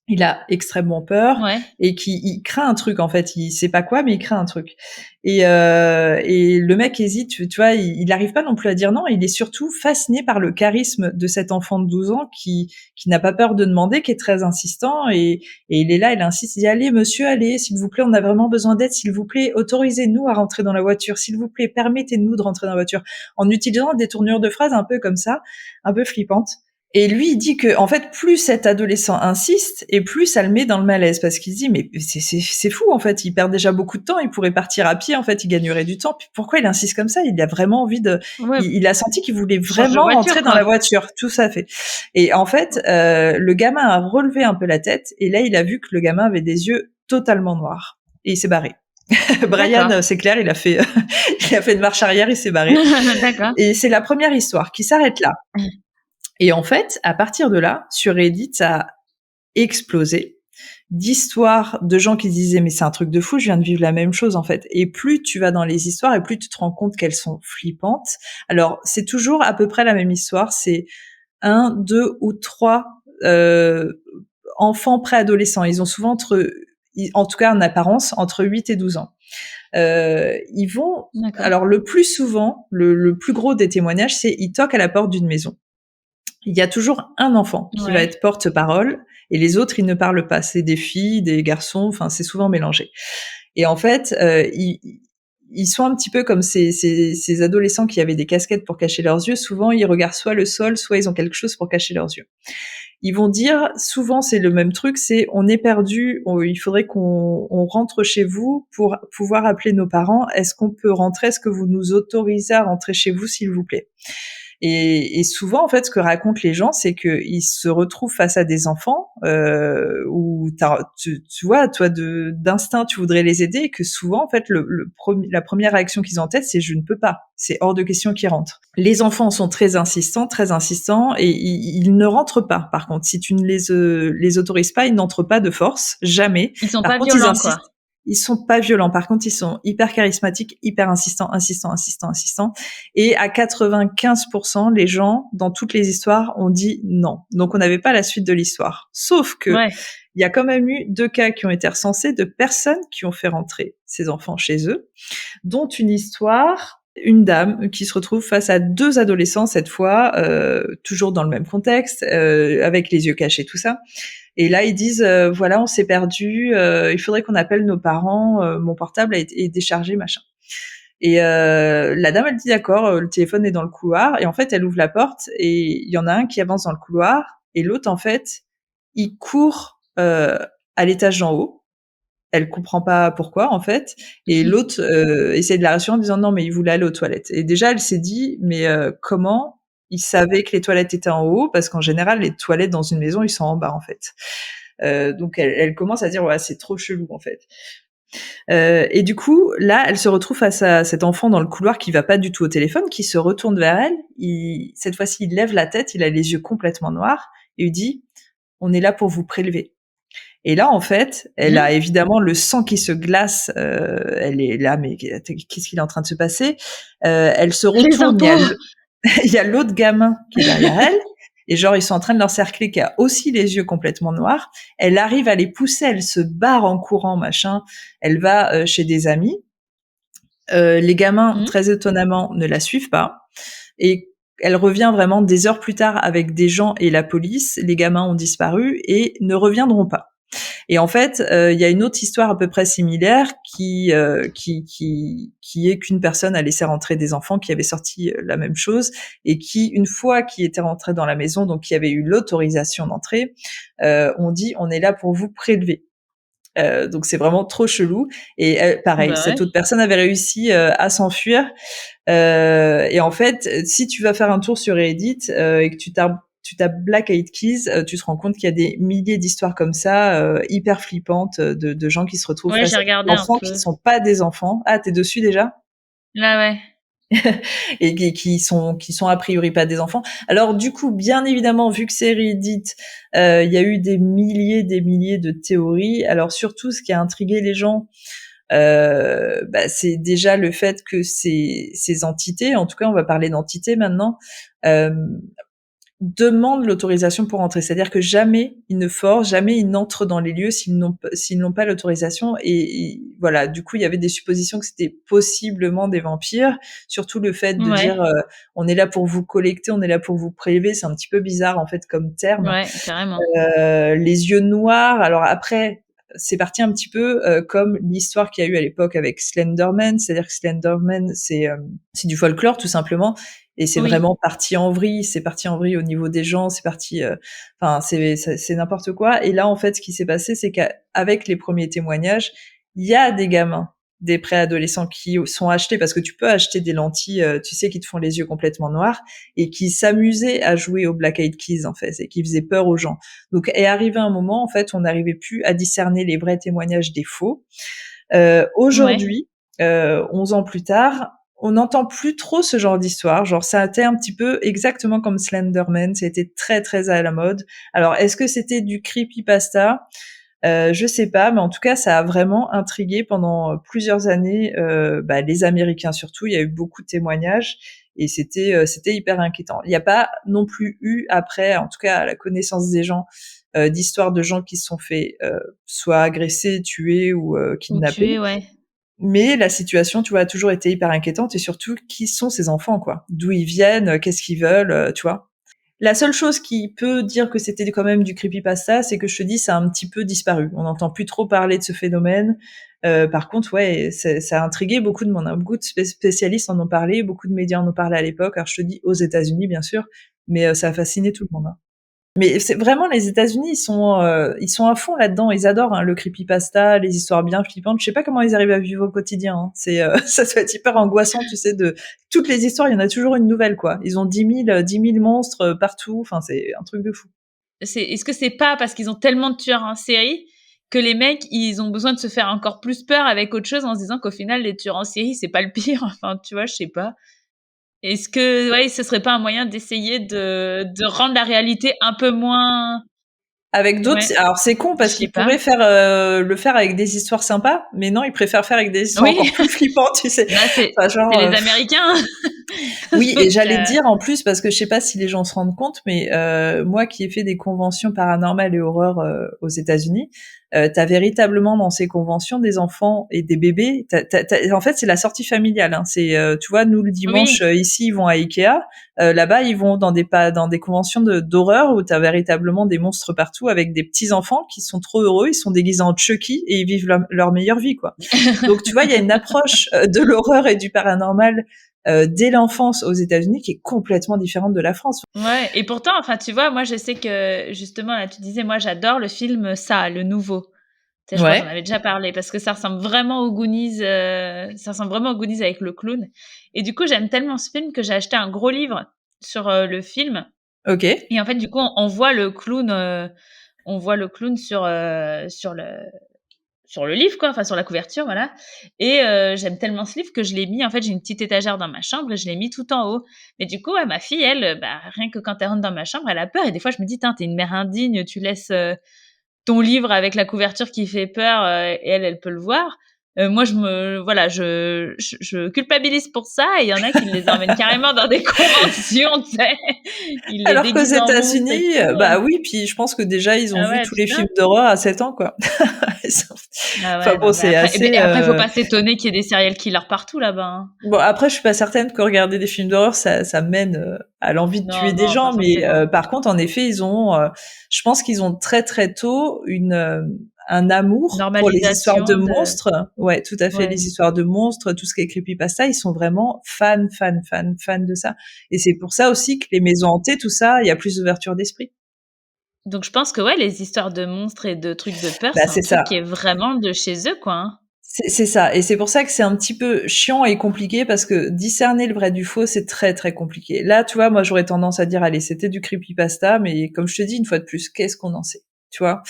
Il a extrêmement peur Ouais. et qu'il craint un truc en fait. Il sait pas quoi, mais il craint un truc. Et le mec hésite, tu vois, il arrive pas non plus à dire non. Il est surtout fasciné par le charisme de cet enfant de 12 ans qui n'a pas peur de demander, qui est très insistant et il est là, il insiste, il dit allez monsieur, allez, s'il vous plaît, on a vraiment besoin d'aide, s'il vous plaît, autorisez-nous à rentrer dans la voiture, s'il vous plaît, permettez-nous de rentrer dans la voiture, en utilisant des tournures de phrases un peu comme ça, un peu flippantes. Et lui, il dit que, en fait, plus cet adolescent insiste, et plus ça le met dans le malaise, parce qu'il se dit, mais c'est fou, en fait, il perd déjà beaucoup de temps, il pourrait partir à pied, en fait, il gagnerait du temps. Puis pourquoi il insiste comme ça? Il a vraiment envie de, Ouais, il a senti qu'il voulait change de vraiment voiture, rentrer dans la quoi. voiture, tout ça fait. Et en fait, le gamin a relevé un peu la tête, et là, il a vu que le gamin avait des yeux totalement noirs. Et il s'est barré. D'accord. Brian, c'est clair, il a fait, il a fait une marche arrière, il s'est barré. D'accord. Et c'est la première histoire qui s'arrête là. Et en fait, à partir de là, sur Reddit, ça a explosé d'histoires de gens qui disaient mais c'est un truc de fou, je viens de vivre la même chose en fait. Et plus tu vas dans les histoires et plus tu te rends compte qu'elles sont flippantes. Alors c'est toujours à peu près la même histoire, c'est un, deux ou trois enfants préadolescents. Ils ont souvent en tout cas en apparence, entre 8 et 12 ans. Ils vont, D'accord. alors le plus souvent, le plus gros des témoignages, c'est ils toquent à la porte d'une maison. Il y a toujours un enfant qui va Ouais. être porte-parole et les autres, ils ne parlent pas. C'est des filles, des garçons, enfin, c'est souvent mélangé. Et en fait, ils sont un petit peu comme ces adolescents qui avaient des casquettes pour cacher leurs yeux. Souvent, ils regardent soit le sol, soit ils ont quelque chose pour cacher leurs yeux. Ils vont dire, souvent c'est le même truc, c'est on est perdu, il faudrait qu'on rentre chez vous pour pouvoir appeler nos parents. Est-ce qu'on peut rentrer? Est-ce que vous nous autorisez à rentrer chez vous, s'il vous plaît? Et souvent, en fait, ce que racontent les gens, c'est qu'ils se retrouvent face à des enfants où tu vois, toi, d'instinct, tu voudrais les aider, et que souvent, en fait, la première réaction qu'ils ont en tête, c'est je ne peux pas. C'est hors de question qu'ils rentrent. Les enfants sont très insistants, et ils ne rentrent pas. Par contre, si tu ne les autorises pas, ils n'entrent pas de force, jamais. Ils sont Par pas contre, ils violents, quoi. insistent. Ils sont pas violents. Par contre, ils sont hyper charismatiques, hyper insistants. Et à 95%, les gens, dans toutes les histoires, ont dit non. Donc, on n'avait pas la suite de l'histoire. Sauf que, Ouais. il y a quand même eu 2 cas qui ont été recensés de personnes qui ont fait rentrer ces enfants chez eux, dont une histoire, une dame qui se retrouve face à 2 adolescents cette fois, toujours dans le même contexte, avec les yeux cachés, tout ça. Et là, ils disent, voilà, on s'est perdu, il faudrait qu'on appelle nos parents, mon portable est déchargé, machin. Et la dame, elle dit d'accord, le téléphone est dans le couloir. Et en fait, elle ouvre la porte et il y en a un qui avance dans le couloir et l'autre, en fait, il court à l'étage d'en haut. Elle comprend pas pourquoi, en fait. Et l'autre essaie de la rassurer en disant non, mais il voulait aller aux toilettes. Et déjà, elle s'est dit mais comment il savait que les toilettes étaient en haut? Parce qu'en général, les toilettes dans une maison, ils sont en bas, en fait. Donc elle commence à dire ouais, c'est trop chelou, en fait. Et du coup, là, elle se retrouve face à cet enfant dans le couloir qui va pas du tout au téléphone, qui se retourne vers elle. Cette fois-ci, il lève la tête, il a les yeux complètement noirs et lui dit on est là pour vous prélever. Et là, en fait, elle a évidemment le sang qui se glace. Elle est là, mais qu'est-ce qu'il est en train de se passer? Elle se Les retourne. impôts. Il y a l'autre gamin qui est derrière elle. Et genre, ils sont en train de l'encercler, qui a aussi les yeux complètement noirs. Elle arrive à les pousser, elle se barre en courant, machin. Elle va chez des amis. Les gamins, très étonnamment, ne la suivent pas. Et elle revient vraiment des heures plus tard avec des gens et la police. Les gamins ont disparu et ne reviendront pas. Et en fait, il y a une autre histoire à peu près similaire qui est qu'une personne a laissé rentrer des enfants qui avaient sorti la même chose et qui, une fois qu'ils étaient rentrés dans la maison, donc qui avait eu l'autorisation d'entrer, on dit on est là pour vous prélever. Donc c'est vraiment trop chelou. Et pareil, Bah ouais. cette autre personne avait réussi à s'enfuir. Et en fait, si tu vas faire un tour sur Reddit et que tu tapes Black Eyed Keys, tu te rends compte qu'il y a des milliers d'histoires comme ça, hyper flippantes, de gens qui se retrouvent Ouais, j'ai face à regardé des un enfants qui peu. sont pas des enfants. Ah, t'es dessus déjà? Là, ouais. Et qui sont a priori pas des enfants. Alors du coup, bien évidemment, vu que c'est Reddit, il y a eu des milliers de théories. Alors surtout, ce qui a intrigué les gens, c'est déjà le fait que ces entités, en tout cas, on va parler d'entités maintenant, euh, demandent l'autorisation pour entrer. C'est-à-dire que jamais ils ne forcent, jamais ils n'entrent dans les lieux s'ils n'ont pas l'autorisation. Et voilà, du coup, il y avait des suppositions que c'était possiblement des vampires. Surtout le fait de Ouais, dire on est là pour vous collecter, on est là pour vous prélever, c'est un petit peu bizarre en fait comme terme. ouais, carrément. Les yeux noirs. Alors après, c'est parti un petit peu comme l'histoire qu'il y a eu à l'époque avec Slenderman, c'est-à-dire que Slenderman, c'est du folklore tout simplement, et c'est Oui, vraiment parti en vrille. C'est parti en vrille au niveau des gens, c'est parti, enfin c'est n'importe quoi. Et là en fait, ce qui s'est passé, c'est qu'avec les premiers témoignages, il y a des gamins, des préadolescents qui sont achetés, parce que tu peux acheter des lentilles, tu sais, qui te font les yeux complètement noirs, et qui s'amusaient à jouer au Black Eyed Keys en fait, et qui faisaient peur aux gens. Donc est arrivé un moment en fait, on n'arrivait plus à discerner les vrais témoignages des faux. ouais. Aujourd'hui, 11 ans plus tard, on n'entend plus trop ce genre d'histoire. Genre ça a été un petit peu exactement comme Slenderman, ça a été très très à la mode. Alors est-ce que c'était du creepypasta? Je sais pas, mais en tout cas, ça a vraiment intrigué pendant plusieurs années les Américains surtout. Il y a eu beaucoup de témoignages et c'était hyper inquiétant. Il n'y a pas non plus eu après, en tout cas à la connaissance des gens, d'histoires de gens qui se sont fait soit agresser, tuer ou Ou kidnapper. tuer, ouais. Mais la situation, tu vois, a toujours été hyper inquiétante, et surtout, qui sont ces enfants, quoi? D'où ils viennent, qu'est-ce qu'ils veulent, tu vois? La seule chose qui peut dire que c'était quand même du creepypasta, c'est que je te dis, ça a un petit peu disparu. On n'entend plus trop parler de ce phénomène. Par contre, ouais, ça a intrigué beaucoup de monde, hein. Beaucoup de spécialistes en ont parlé, beaucoup de médias en ont parlé à l'époque. Alors je te dis aux États-Unis, bien sûr, mais ça a fasciné tout le monde, hein. Mais c'est vraiment les États-Unis, ils sont à fond là-dedans. Ils adorent le creepypasta, les histoires bien flippantes. Je sais pas comment ils arrivent à vivre au quotidien, hein. Ça doit être hyper angoissant, tu sais, de toutes les histoires, il y en a toujours une nouvelle, quoi. Ils ont 10 000 monstres partout. Enfin, c'est un truc de fou. Est-ce que c'est pas parce qu'ils ont tellement de tueurs en série que les mecs, ils ont besoin de se faire encore plus peur avec autre chose en se disant qu'au final, les tueurs en série, c'est pas le pire. Enfin, tu vois, je sais pas. Est-ce que, ouais, ce serait pas un moyen d'essayer de rendre la réalité un peu moins, Avec d'autres, ouais, alors c'est con je parce sais qu'ils pas. pourraient le faire avec des histoires sympas, mais non, ils préfèrent faire avec des histoires Oui, encore plus flippantes, tu sais. bah, Enfin, c'est genre, les Américains. oui, et Donc, j'allais te dire en plus, parce que je sais pas si les gens se rendent compte, mais moi qui ai fait des conventions paranormales et horreur aux États-Unis, t'as véritablement dans ces conventions des enfants et des bébés. En fait, c'est la sortie familiale, hein. Tu vois, nous le dimanche oui, ici, ils vont à Ikea. Là-bas, ils vont dans des conventions d'horreur où t'as véritablement des monstres partout avec des petits enfants qui sont trop heureux. Ils sont déguisés en Chucky et ils vivent leur meilleure vie, quoi. Donc, tu vois, il y a une approche de l'horreur et du paranormal dès l'enfance aux États-Unis qui est complètement différente de la France. ouais. Et pourtant, enfin, tu vois, moi, je sais que justement, là, tu disais, moi, j'adore le film Ça, le nouveau. Tu sais, je crois que j'en Ouais. avais déjà parlé parce que ça ressemble vraiment aux Goonies. Ça ressemble vraiment aux Goonies avec le clown. Et du coup, j'aime tellement ce film que j'ai acheté un gros livre sur le film. Ok. Et en fait, du coup, on voit le clown, sur le livre, quoi, enfin sur la couverture, voilà. Et j'aime tellement ce livre que je l'ai mis. En fait, j'ai une petite étagère dans ma chambre et je l'ai mis tout en haut. Mais du coup, ouais, ma fille, elle, bah, rien que quand elle rentre dans ma chambre, elle a peur. Et des fois, je me dis, t'es une mère indigne, tu laisses ton livre avec la couverture qui fait peur et elle peut le voir. Moi, voilà, je culpabilise pour ça. Et il y en a qui les emmènent carrément dans des conventions, tu sais. Ils les Alors qu'aux déguisent en monstres et États-Unis, tout. bah oui, puis je pense que déjà ils ont Ah vu ouais, tous les putain. films d'horreur à 7 ans, quoi. Ils sont- Ah Enfin ouais, bon, non, mais c'est après, assez. après, faut pas s'étonner qu'il y ait des serial killers partout là-bas, hein. Bon, après, je suis pas certaine que regarder des films d'horreur, ça mène à l'envie de tuer Non, des non, pas gens, mais forcément. par contre, en effet, je pense qu'ils ont très très tôt un amour pour les histoires de Normalisation de, monstres. Ouais, tout à fait, ouais. les histoires de monstres, tout ce qui est creepypasta, ils sont vraiment fans, fans, fans, fans de ça. Et c'est pour ça aussi que les maisons hantées, tout ça, il y a plus d'ouverture d'esprit. Donc je pense que ouais, les histoires de monstres et de trucs de peur, Bah, c'est un c'est truc qui ça. est vraiment de chez eux, quoi, hein. C'est ça et c'est pour ça que c'est un petit peu chiant et compliqué parce que discerner le vrai du faux, c'est très, très compliqué. Là, tu vois, moi, j'aurais tendance à dire: «Allez, c'était du creepypasta», mais comme je te dis, une fois de plus, qu'est-ce qu'on en sait? Tu vois?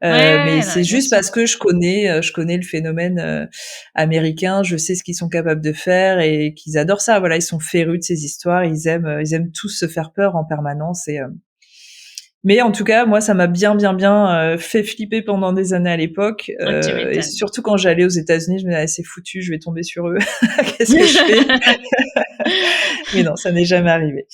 Ouais, ouais, Mais ouais, non, c'est mais bien juste sûr. parce que je connais le phénomène, américain, je sais ce qu'ils sont capables de faire et qu'ils adorent ça. Voilà, ils sont férus de ces histoires, ils aiment tous se faire peur en permanence et mais en tout cas, moi, ça m'a bien, fait flipper pendant des années à l'époque, Ah, tu et m'étonnes. surtout quand j'allais aux États-Unis, je me disais: «Ah, c'est foutu, je vais tomber sur eux. Qu'est-ce que je fais?» Mais non, ça n'est jamais arrivé.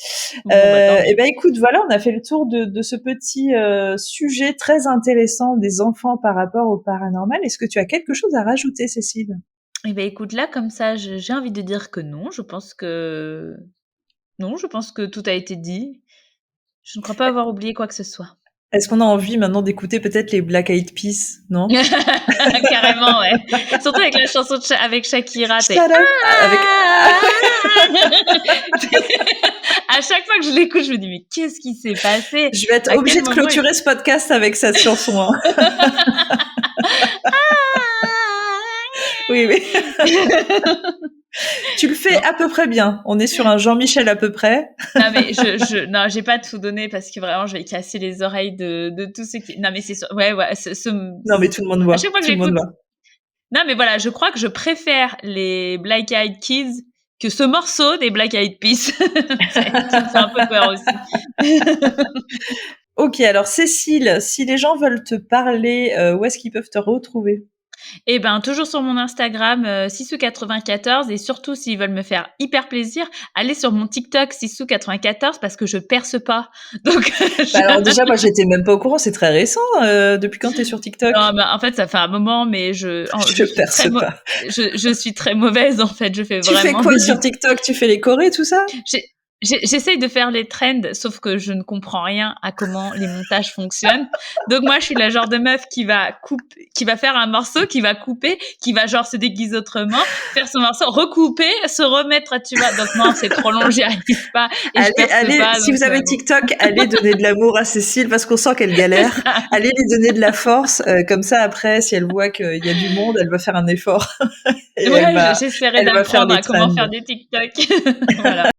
Bon, bah, tant Et mieux. ben, écoute, voilà, on a fait le tour de ce petit, sujet très intéressant des enfants par rapport au paranormal. Est-ce que tu as quelque chose à rajouter, Cécile? Eh beh, écoute, là, comme ça, je j'ai envie de dire que non. Non, je pense que tout a été dit. Je ne crois pas avoir oublié quoi que ce soit. Est-ce qu'on a envie maintenant d'écouter peut-être les Black Eyed Peas, non? Carrément, ouais. Surtout avec la chanson de avec Shakira, tu Shut up! Avec À chaque fois que je l'écoute, je me dis: «Mais qu'est-ce qui s'est passé? je vais être À quel obligée de moment il» clôturer ce podcast avec cette chanson, hein. Oui, oui. Tu le fais Non, à peu près bien. On est sur un Jean-Michel à peu près. non, mais non, j'ai pas tout donné parce que vraiment, je vais casser les oreilles de tous ceux qui non, mais c'est sûr, ouais, ouais, Non, mais tout le monde à voit. chaque fois que Tout le monde j'écoute voit. non, mais voilà, je crois que je préfère les Black Eyed Kids que ce morceau des Black Eyed Peas, qui me fait un peu peur aussi. Ok, alors Cécile, si les gens veulent te parler, où est-ce qu'ils peuvent te retrouver? Et ben, toujours sur mon Instagram, Sissou94 et surtout s'ils veulent me faire hyper plaisir, allez sur mon TikTok Sissou94 parce que je perce pas. Donc Bah je alors déjà, moi, j'étais même pas au courant. C'est très récent. Depuis quand t'es sur TikTok? non, bah, en fait, ça fait un moment, mais Je perce pas. je suis très mauvaise, en fait. Je fais Tu fais vraiment quoi des sur TikTok? Tu fais les chorés, tout ça? j'ai j'essaye de faire les trends, sauf que je ne comprends rien à comment les montages fonctionnent. Donc moi, je suis la genre de meuf qui va faire un morceau, qui va couper, qui va genre se déguiser autrement, faire son morceau, recouper, se remettre, tu vois? Donc non, c'est trop long, j'y arrive pas et je Allez, perce allez, pas, si donc vous avez bon. TikTok, allez donner de l'amour à Cécile parce qu'on sent qu'elle galère. Allez lui donner de la force. Comme ça, après, si elle voit qu'il y a du monde, elle va faire un effort et Ouais, j'essaierai elle va faire d'apprendre les à comment trends. faire des TikTok. Voilà.